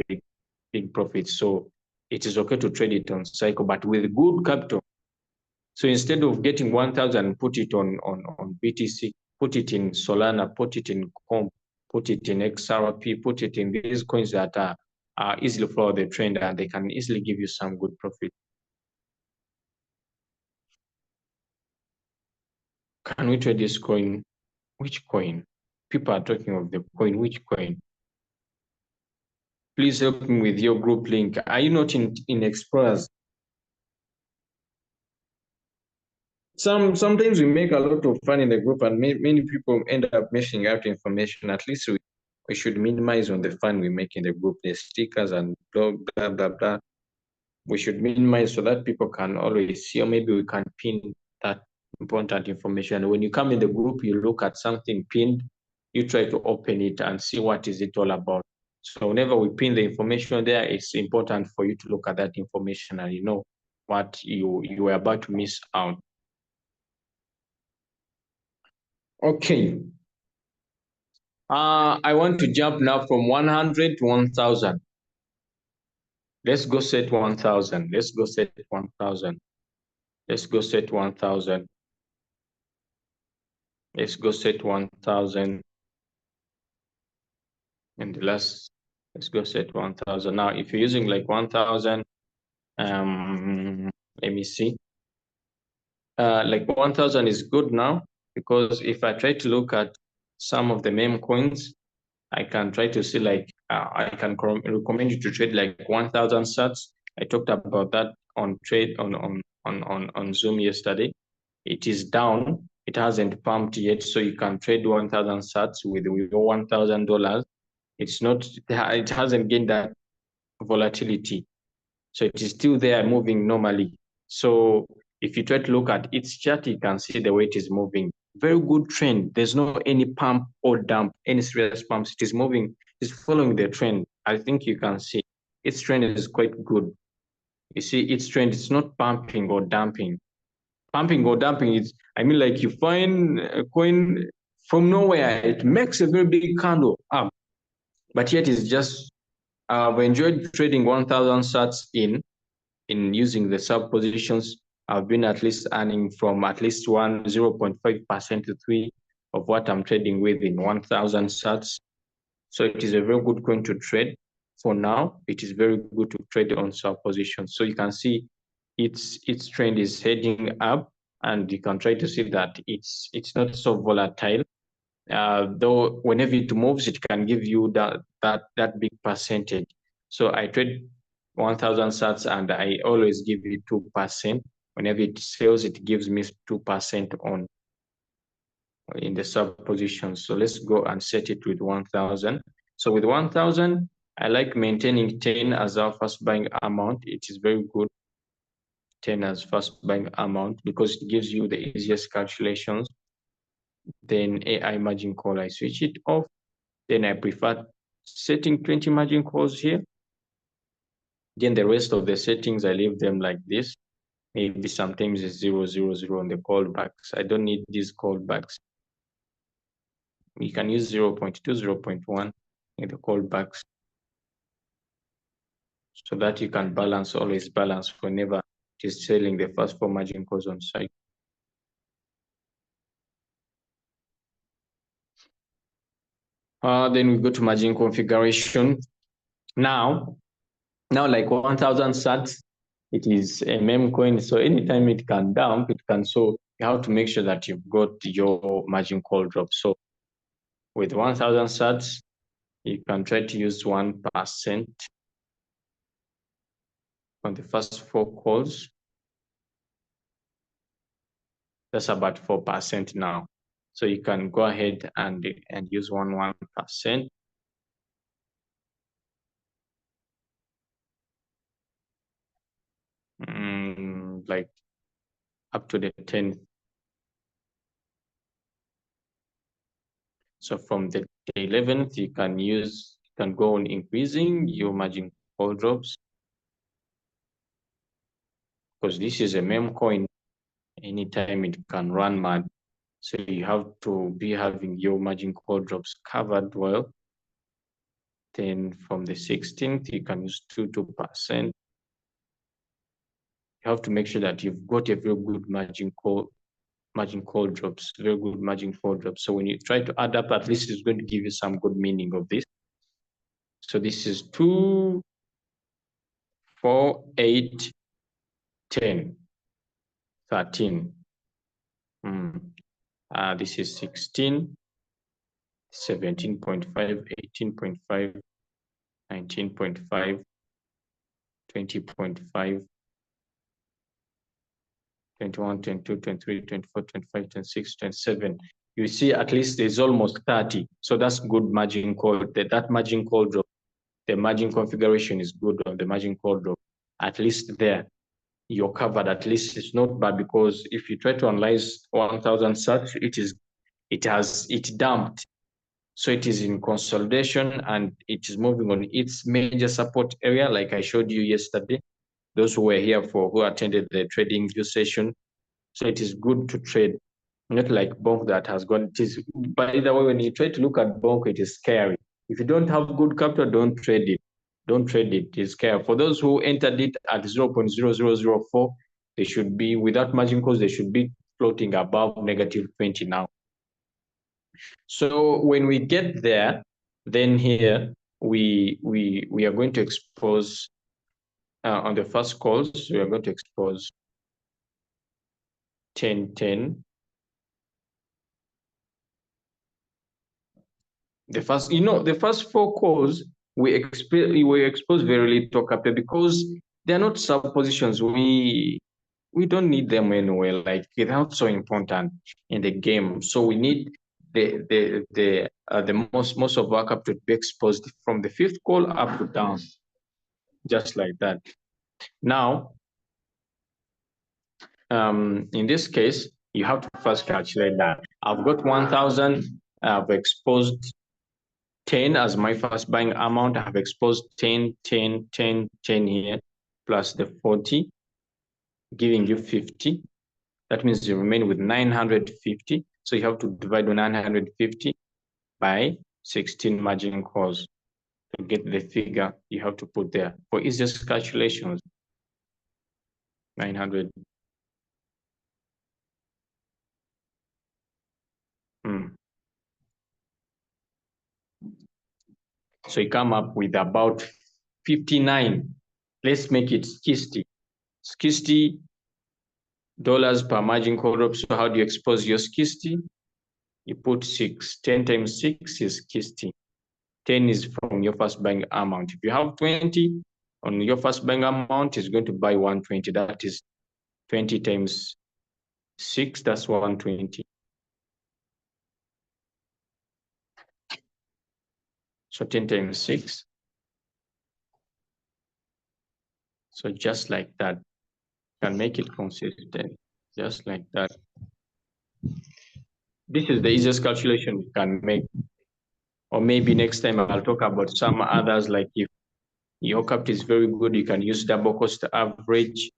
big profits. So it is okay to trade it on cycle, but with good capital. So instead of getting 1,000, put it on BTC, put it in Solana, put it in Comp, put it in XRP, put it in these coins that are easily follow the trend and they can easily give you some good profit. Can we trade this coin? Which coin? People are talking of the coin. Which coin? Please help me with your group link. Are you not in Explorers? Sometimes we make a lot of fun in the group and many people end up missing out information. At least we should minimize on the fun we make in the group. The stickers and blah, blah, blah, blah. we should minimize so that people can always see, or maybe we can pin that important information. When you come in the group, you look at something pinned, you try to open it and see what is it all about. So whenever we pin the information there, it's important for you to look at that information and you know what you were about to miss out. Okay. I want to jump now from 100 to 1,000. Let's go set 1,000. Let's go set 1,000. Let's go set 1,000. Let's go set 1,000. And the last, let's go set 1,000. Now, if you're using like 1,000, let me see. Like 1,000 is good now, because if I try to look at some of the meme coins, I can try to see like, I can recommend you to trade like 1,000 sats. I talked about that on Zoom yesterday. It is down. It hasn't pumped yet, so you can trade 1,000 sats with $1,000. It's not. It hasn't gained that volatility, so it is still there moving normally. So if you try to look at its chart, you can see the way it is moving. Very good trend. There's no any pump or dump, any serious pumps. It is moving. It's following the trend. I think you can see its trend is quite good. You see its trend. It's not pumping or dumping. Pumping or dumping is, I mean, like you find a coin from nowhere, it makes a very big candle up, but yet it's just, we enjoyed trading 1,000 sats in using the sub positions. I've been at least earning from at least 0.5% to 3 of what I'm trading with in 1,000 sats. So it is a very good coin to trade. For now, it is very good to trade on sub positions. So you can see its trend is heading up, and you can try to see that it's not so volatile. Though whenever it moves, it can give you that big percentage. So I trade 1,000 sats, and I always give it 2%. Whenever it sells, it gives me 2% on in the sub position. So let's go and set it with 1,000. So with 1,000, I like maintaining 10 as our first buying amount. It is very good, 10 as first buying amount, because it gives you the easiest calculations. Then AI margin call, I switch it off. Then I prefer setting 20 margin calls here. Then the rest of the settings, I leave them like this. Maybe sometimes it's 0, 0, 0 on the callbacks. I don't need these callbacks. You can use 0.2, 0.1 in the callbacks, so that you can balance, always balance whenever it is selling the first 4 margin calls on site. Then we go to margin configuration. Now like 1,000 sats, it is a meme coin, so anytime it can dump, it can. So you have to make sure that you've got your margin call drop. So with 1,000 sats, you can try to use 1% on the first 4 calls. That's about 4% now. So you can go ahead and use 1%. Like up to the 10th. So from the 11th, you can go on increasing your margin call drops, because this is a meme coin. Anytime it can run mad. So you have to be having your margin call drops covered well. Then from the 16th, you can use 2%. You have to make sure that you've got a very good margin call drops, very good margin call drops. So when you try to add up, at least it's going to give you some good meaning of this. So this is 2, 4, 8, 10, 13. This is 16, 17.5, 18.5, 19.5, 20.5, 21, 22, 23, 24, 25, 26, 27. You see, at least there's almost 30. So that's good margin call. That margin call drop, the margin configuration is good on the margin call drop. at least there you're covered. At least it's not bad, because if you try to analyze 1,000 such, it dumped. So it is in consolidation and it is moving on its major support area, like I showed you yesterday. Those who were here who attended the trading view session. So it is good to trade, not like bonk that has gone. It is, by the way, when you try to look at bonk, it is scary. If you don't have good capital, don't trade it. Don't trade it. It's scary. For those who entered it at 0.0004, they should be, without margin calls, they should be floating above -20 now. So when we get there, then here we are going to expose on the first calls, we are going to expose 10-10. The first 4 calls we expose very little capital, because they're not sub positions. We don't need them anyway. Like, they're not so important in the game. So we need the most of our capital to be exposed from the 5th call up to down, just like that. Now, in this case, you have to first calculate that. I've got 1,000. I've exposed 10 as my first buying amount. I have exposed 10, 10, 10, 10 here, plus the 40, giving you 50. That means you remain with 950. So you have to divide 950 by 16 margin calls to get the figure you have to put there. For easiest calculations, 900. So you come up with about 59. Let's make it 60. $60 per margin call. So how do you expose your 60? You put 6. 10 times 6 is 60. 10 is from your first buying amount. If you have 20 on your first buying amount, is going to buy 120. That is 20 times 6, that's 120. So 10 times 6. So just like that, you can make it consistent, just like that. This is the easiest calculation you can make. Or maybe next time I'll talk about some others, like if your capital is very good, you can use double cost average.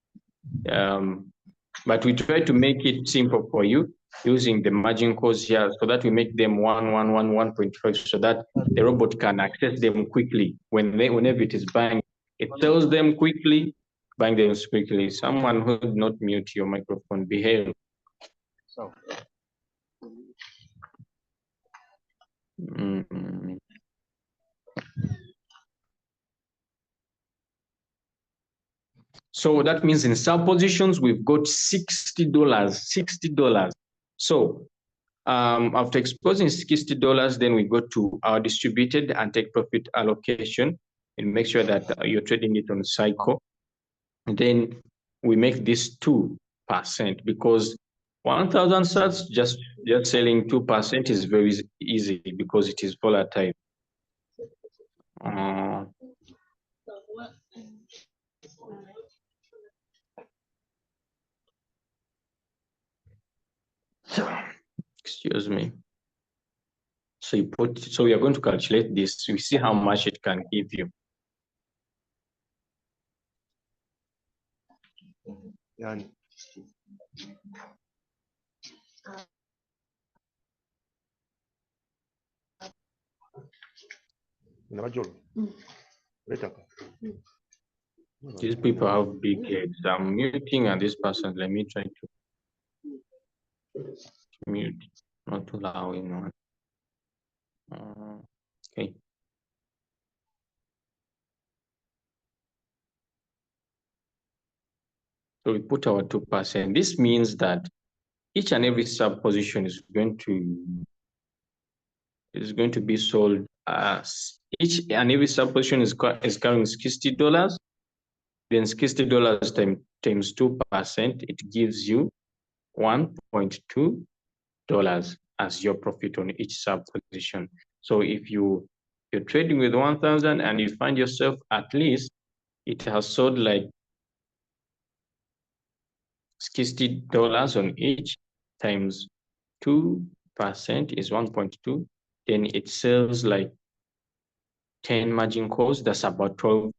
But we try to make it simple for you using the margin calls here, so that we make them 1, 1, 1, 1.5, so that the robot can access them quickly. Whenever it is buying, it tells them quickly, buying them quickly. Someone who did not mute your microphone, behave. So. So that means in sub positions, we've got $60. So after exposing $60, then we go to our distributed and take profit allocation and make sure that you're trading it on cycle. And then we make this 2%, because 1,000 sats, just selling 2% is very easy, because it is volatile. Excuse me. So we are going to calculate this. We see how much it can give you. These people have big heads. I'm muting and this person, let me try to mute, not allowing one. Okay. So we put our 2%. This means that each and every sub position is going to be sold as each and every sub position is carrying $60. Then $60 times 2%, it gives you $1.2 as your profit on each sub position. So if you're trading with 1,000 and you find yourself, at least it has sold like $60 on each times 2% is 1.2. Then it sells like 10 margin calls, that's about 12.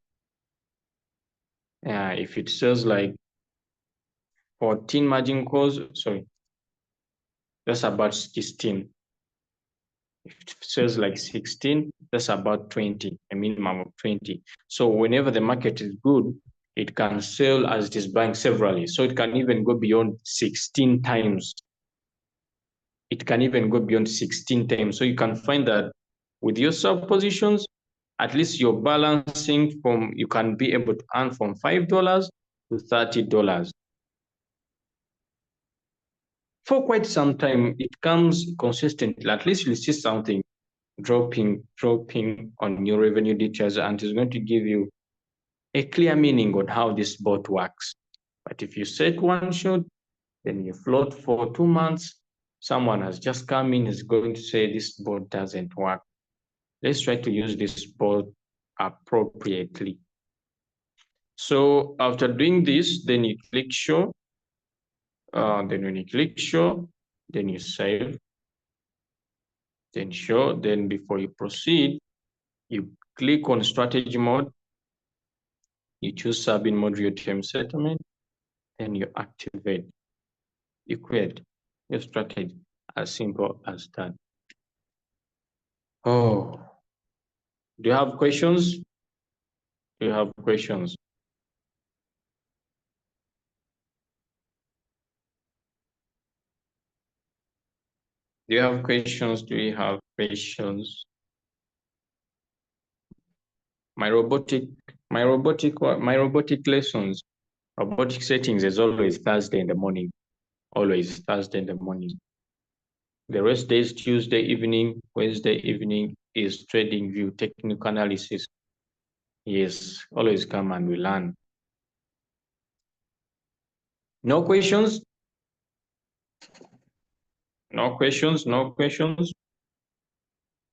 If it sells like 14 margin calls, sorry, that's about 16. If it sells like 16, that's about 20, a minimum of 20. So whenever the market is good, it can sell as it is buying severally. So it can even go beyond 16 times. It can even go beyond 16 times. So you can find that with your sub positions, at least you're balancing from, you can be able to earn from $5 to $30. For quite some time, it comes consistently. At least you see something dropping on your revenue details, and it's going to give you a clear meaning on how this bot works. But if you set one shot, then you float for 2 months, someone has just come in, is going to say this bot doesn't work. Let's try to use this bot appropriately. So after doing this, then you click show. Then when you click show, then you save, then show. Then before you proceed, you click on strategy mode. You choose sub-in mode real-time settlement, and you activate. You create your strategy, as simple as that. Oh, do you have questions? Do you have questions? Do you have questions? Do you have questions? My robotic lessons, robotic settings is always Thursday in the morning. Always Thursday in the morning. The rest days, Tuesday evening, Wednesday evening is trading view, technical analysis. Yes, always come and we learn. No questions? No questions, no questions.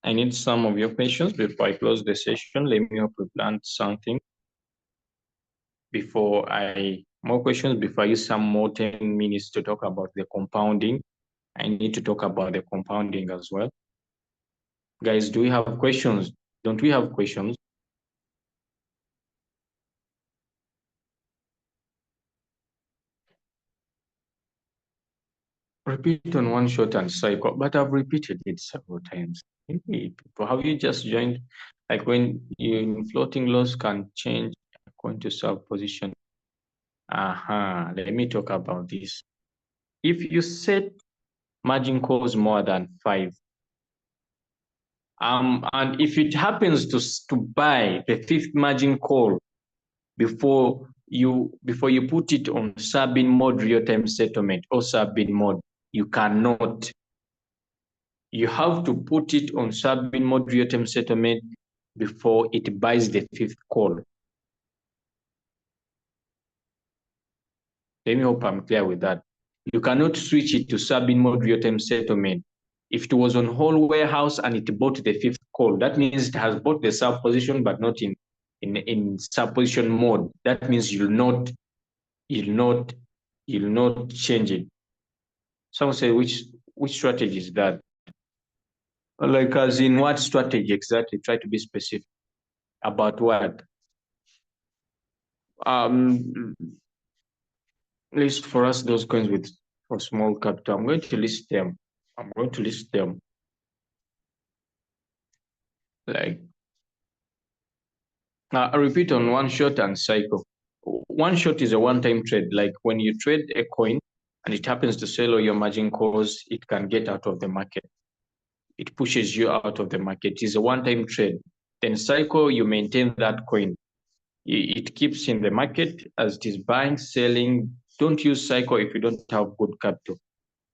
I need some of your questions before I close the session. Let me hope we've learned something more questions before I use some more 10 minutes to talk about the compounding. I need to talk about the compounding as well. Guys, do we have questions? Don't we have questions? Repeat on one shot and cycle, but I've repeated it several times. People, have you just joined? Like when you in floating loss can change according to sub position. Let me talk about this. If you set margin calls more than 5, and if it happens to buy the 5th margin call before you put it on sub-in mode real-time settlement or sub-in mode, you cannot. You have to put it on sub-in mode real-time settlement before it buys the 5th call. Let me hope I'm clear with that. You cannot switch it to sub-in mode real-time settlement. If it was on whole warehouse and it bought the 5th call, that means it has bought the sub position but not in sub position mode. That means you'll not change it. Someone say which strategy is that? Like as in what strategy exactly? Try to be specific. About what? List for us those coins for small capital. I'm going to list them. Like I repeat on one shot and cycle. One shot is a one-time trade. Like when you trade a coin and it happens to sell all your margin calls, it can get out of the market. It pushes you out of the market. It's a one-time trade. Then cycle, you maintain that coin. It keeps in the market as it is buying, selling. Don't use cycle if you don't have good capital.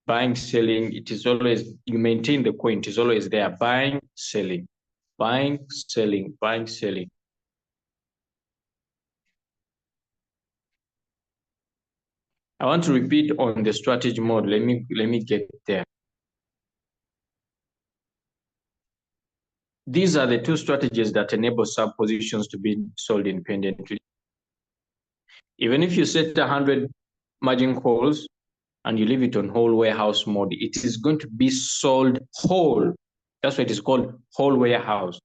Buying, selling, it is always, you maintain the coin. It is always there. Buying, selling, buying, selling, buying, selling. I want to repeat on the strategy mode. Let me get there. These are the two strategies that enable sub positions to be sold independently. Even if you set 100 margin calls and you leave it on whole warehouse mode, it is going to be sold whole. That's why it is called whole warehouse.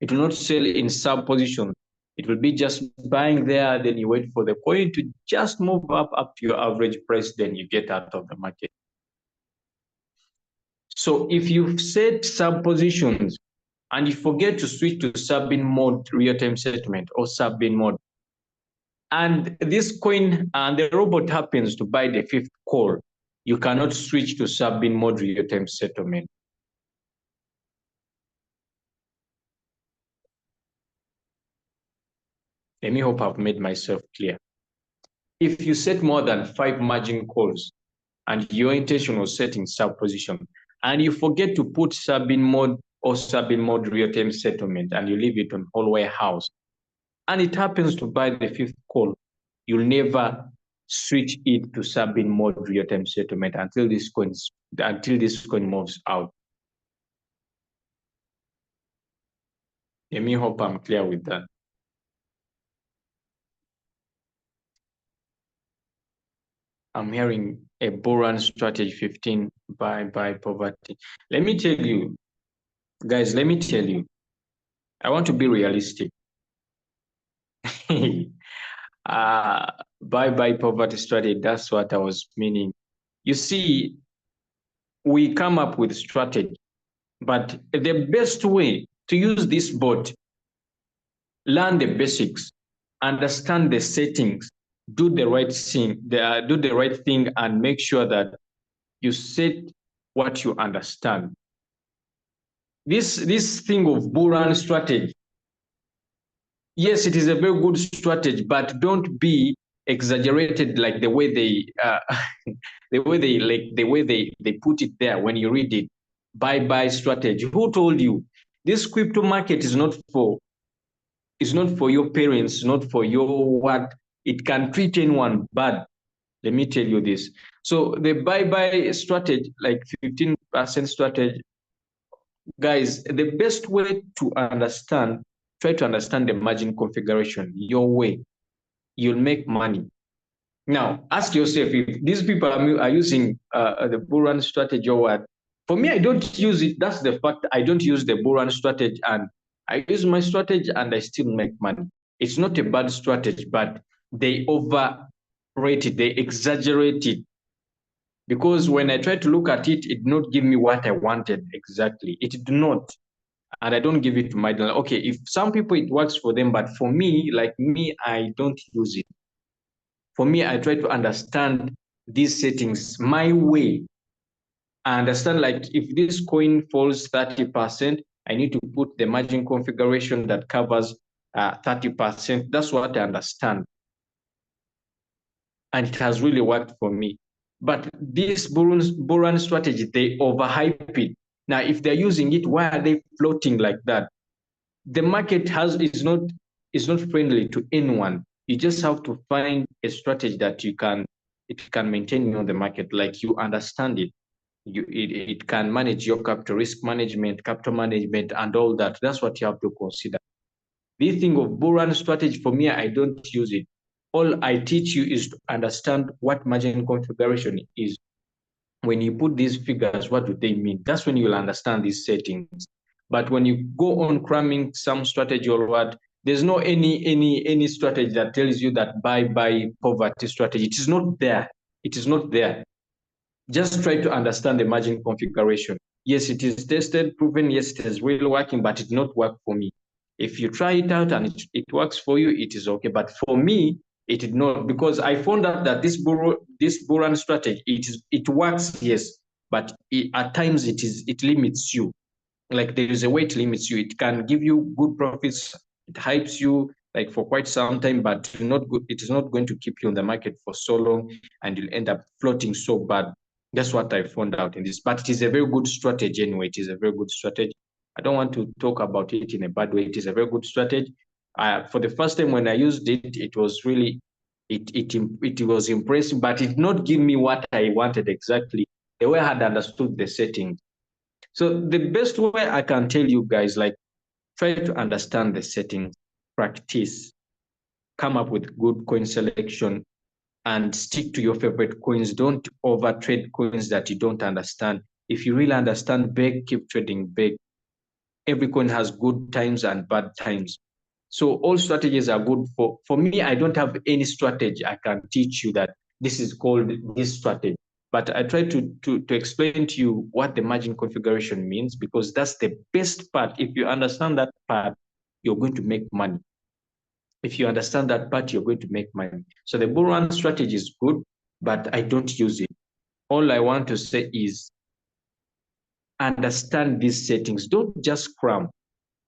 It will not sell in sub position. It will be just buying there, then you wait for the coin to just move up to your average price, then you get out of the market. So if you set sub positions and you forget to switch to sub-in mode real-time settlement or sub-in mode, and this coin and the robot happens to buy the fifth call, you cannot switch to sub-in mode real-time settlement. Let me hope I've made myself clear. If you set more than 5 margin calls and your intention was setting sub position, and you forget to put sub-in mode or sub-in mode real-time settlement and you leave it on whole warehouse, and it happens to buy the fifth call, you'll never switch it to sub-in mode real-time settlement until this coin moves out. Let me hope I'm clear with that. I'm hearing a bull run strategy 15 buy poverty. Let me tell you, guys, I want to be realistic. Buy poverty strategy, that's what I was meaning. You see, we come up with strategy, but the best way to use this bot, learn the basics, understand the settings, do the right thing, and make sure that you set what you understand. This thing of bull run strategy, yes, it is a very good strategy, but don't be exaggerated like the way they they put it there when you read it. Buy strategy. Who told you this crypto market is not for your parents, not for your what? It can treat anyone bad. Let me tell you this. So the buy strategy, like 15% strategy, guys, the best way to try to understand the margin configuration your way, you'll make money. Now, ask yourself if these people are using the bull run strategy or what. For me, I don't use it. That's the fact. I don't use the bull run strategy, and I use my strategy and I still make money. It's not a bad strategy, but they overrate it, they exaggerate it. Because when I try to look at it, it did not give me what I wanted exactly. It did not. And I don't give it to my, okay, if some people it works for them, but for me, like me, I don't use it. For me, I try to understand these settings my way. I understand, like, if this coin falls 30%, I need to put the margin configuration that covers 30%. That's what I understand. And it has really worked for me. But this bull run strategy, they overhype it. Now, if they're using it, why are they floating like that? The market is not friendly to anyone. You just have to find a strategy that it can maintain the market, like you understand it. It can manage your capital, risk management, capital management, and all that. That's what you have to consider. This thing of bull run strategy, for me, I don't use it. All I teach you is to understand what margin configuration is. When you put these figures, what do they mean? That's when you'll understand these settings. But when you go on cramming some strategy or what, there's no any strategy that tells you that buy poverty strategy. It is not there. It is not there. Just try to understand the margin configuration. Yes, it is tested, proven. Yes, it is really working, but it did not work for me. If you try it out and it works for you, it is okay. But for me, it did not, because I found out that this bull run strategy, it works, yes, but at times it limits you. Like there is a way it limits you. It can give you good profits. It hypes you like for quite some time, but it is not going to keep you on the market for so long, and you'll end up floating so bad. That's what I found out in this. But it is a very good strategy anyway. It is a very good strategy. I don't want to talk about it in a bad way. It is a very good strategy. For the first time when I used it, it was really, it was impressive, but it did not give me what I wanted exactly, the way I had understood the settings. So the best way I can tell you guys, like, try to understand the settings, practice, come up with good coin selection, and stick to your favorite coins. Don't over trade coins that you don't understand. If you really understand big, keep trading big. Every coin has good times and bad times. So all strategies are good. For me, I don't have any strategy I can teach you that this is called this strategy. But I try to explain to you what the margin configuration means, because that's the best part. If you understand that part, you're going to make money. If you understand that part, you're going to make money. So the bull run strategy is good, but I don't use it. All I want to say is understand these settings. Don't just cram.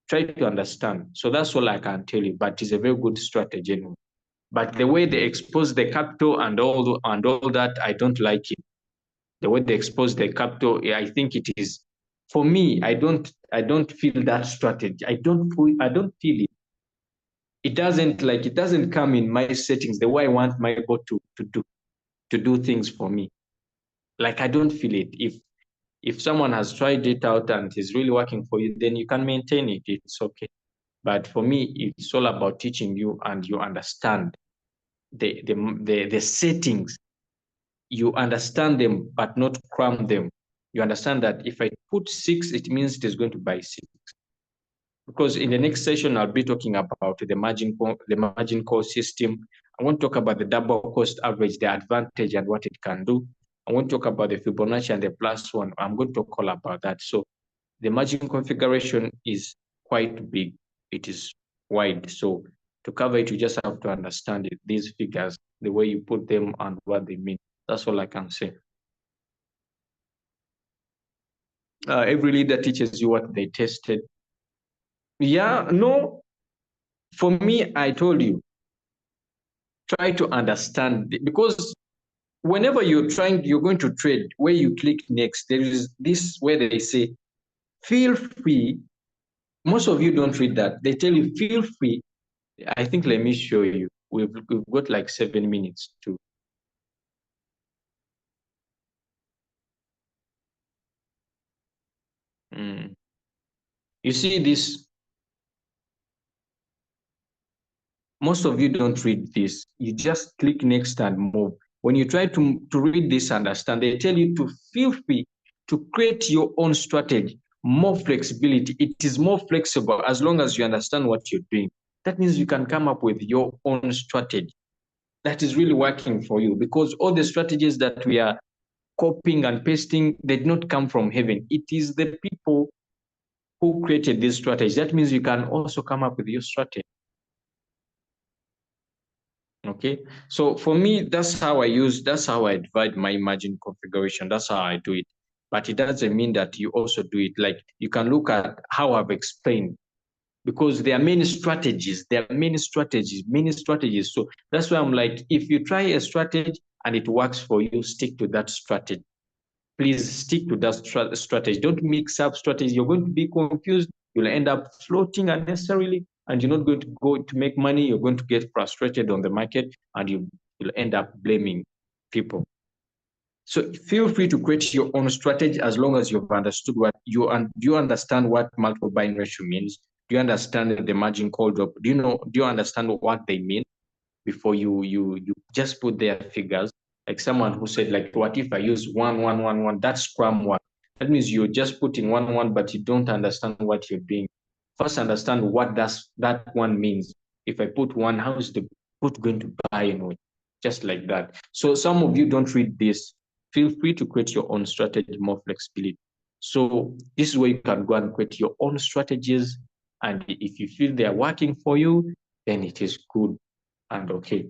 Try to understand. So that's all I can tell you, but it's a very good strategy anyway. But the way they expose the capital and all that, I don't like it. The way they expose the capital, I think it is, for me, I don't feel that strategy. I don't feel it. It doesn't come in my settings the way I want my bot to do things for me. Like I don't feel it. If someone has tried it out and is really working for you, then you can maintain it. It's okay. But for me, it's all about teaching you and you understand the settings. You understand them, but not cram them. You understand that if I put 6, it means it is going to buy 6. Because in the next session, I'll be talking about the margin call system. I want to talk about the double cost average, the advantage and what it can do. I want to talk about the Fibonacci and the plus one. I'm going to talk all about that. So the margin configuration is quite big. It is wide. So to cover it, you just have to understand it, these figures, the way you put them and what they mean. That's all I can say. Every leader teaches you what they tested. Yeah, no, for me, I told you, try to understand, because whenever you're going to trade, where you click next, there is this where they say, feel free. Most of you don't read that. They tell you, feel free. I think, let me show you. We've got like 7 minutes to. You see this, most of you don't read this. You just click next and move. When you try to read this, understand, they tell you to feel free to create your own strategy, more flexibility. It is more flexible as long as you understand what you're doing. That means you can come up with your own strategy that is really working for you, because all the strategies that we are copying and pasting, they did not come from heaven. It is the people who created this strategy. That means you can also come up with your strategy. Okay, so for me, that's how I divide my margin configuration. That's how I do it. But it doesn't mean that you also do it. Like, you can look at how I've explained, because there are many strategies. Many strategies. So that's why I'm like, if you try a strategy and it works for you, stick to that strategy. Please stick to that strategy. Don't mix up strategies. You're going to be confused. You'll end up floating unnecessarily, and you're not going to go to make money. You're going to get frustrated on the market, and you'll end up blaming people. So feel free to create your own strategy as long as you've understood what do you understand what multiple buying ratio means? Do you understand the margin call drop? Do you understand what they mean before you just put their figures? Like someone who said, like, what if I use 1 1 1 1? That's scrum one. That means you're just putting 1 1, but you don't understand what you're doing. First, understand what that one means. If I put one, how is the put going to buy anyway? Just like that. So some of you don't read this. Feel free to create your own strategy, more flexibility. So this is where you can go and create your own strategies. And if you feel they're working for you, then it is good and okay.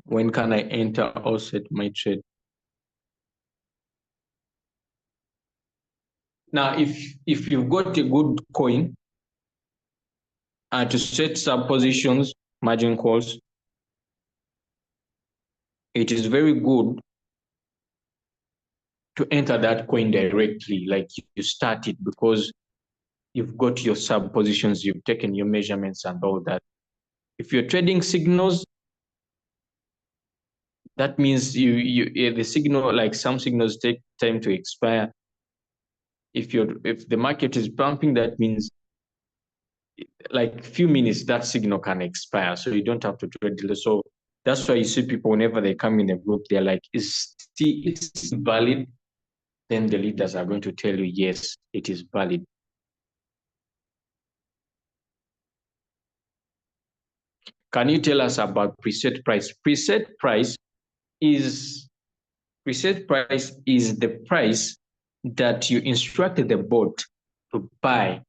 When can I enter or set my trade? Now, if you've got a good coin, to set sub positions, margin calls, it is very good to enter that coin directly, like you start it, because you've got your sub positions, you've taken your measurements and all that. If you're trading signals, that means the signal, like some signals take time to expire. If the market is pumping, that means like few minutes that signal can expire, so you don't have to trade. So That's why you see people, whenever they come in a group, they're like, is it valid? Then the leaders are going to tell you, yes, it is valid. Can you tell us about preset price? Preset price is the price that you instructed the bot to buy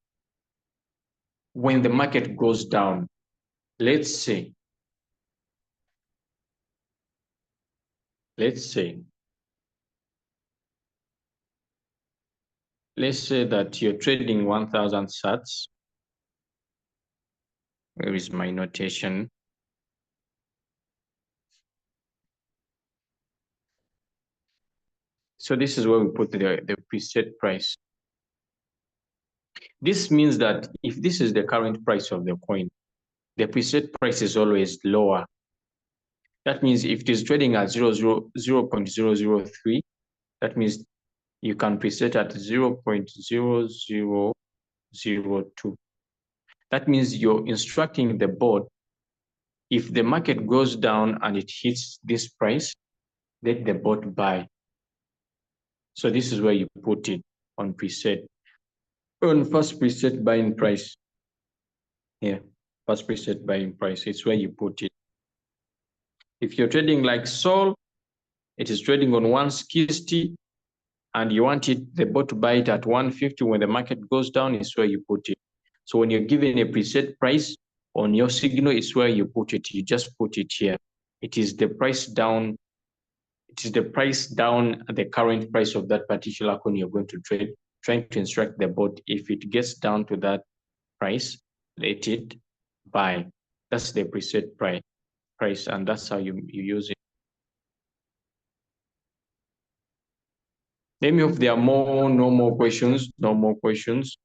when the market goes down. Let's say that you're trading 1,000 sats. Where is my notation? So this is where we put the preset price. This means that if this is the current price of the coin, the preset price is always lower. That means if it is trading at 0.003, that means you can preset at 0.0002. That means you're instructing the bot, if the market goes down and it hits this price, let the bot buy. So this is where you put it on preset. On first preset buying price. Yeah, first preset buying price. It's where you put it. If you're trading like Sol, it is trading on 160, and you want it, the bot to buy it at 150 when the market goes down, is where you put it. So when you're given a preset price on your signal, it's where you put it. You just put it here. It is the price down. It is the price down at the current price of that particular coin you're going to trade, trying to instruct the bot, if it gets down to that price, let it buy. That's the preset price, and that's how you use it. Let me know if there are no more questions. No more questions.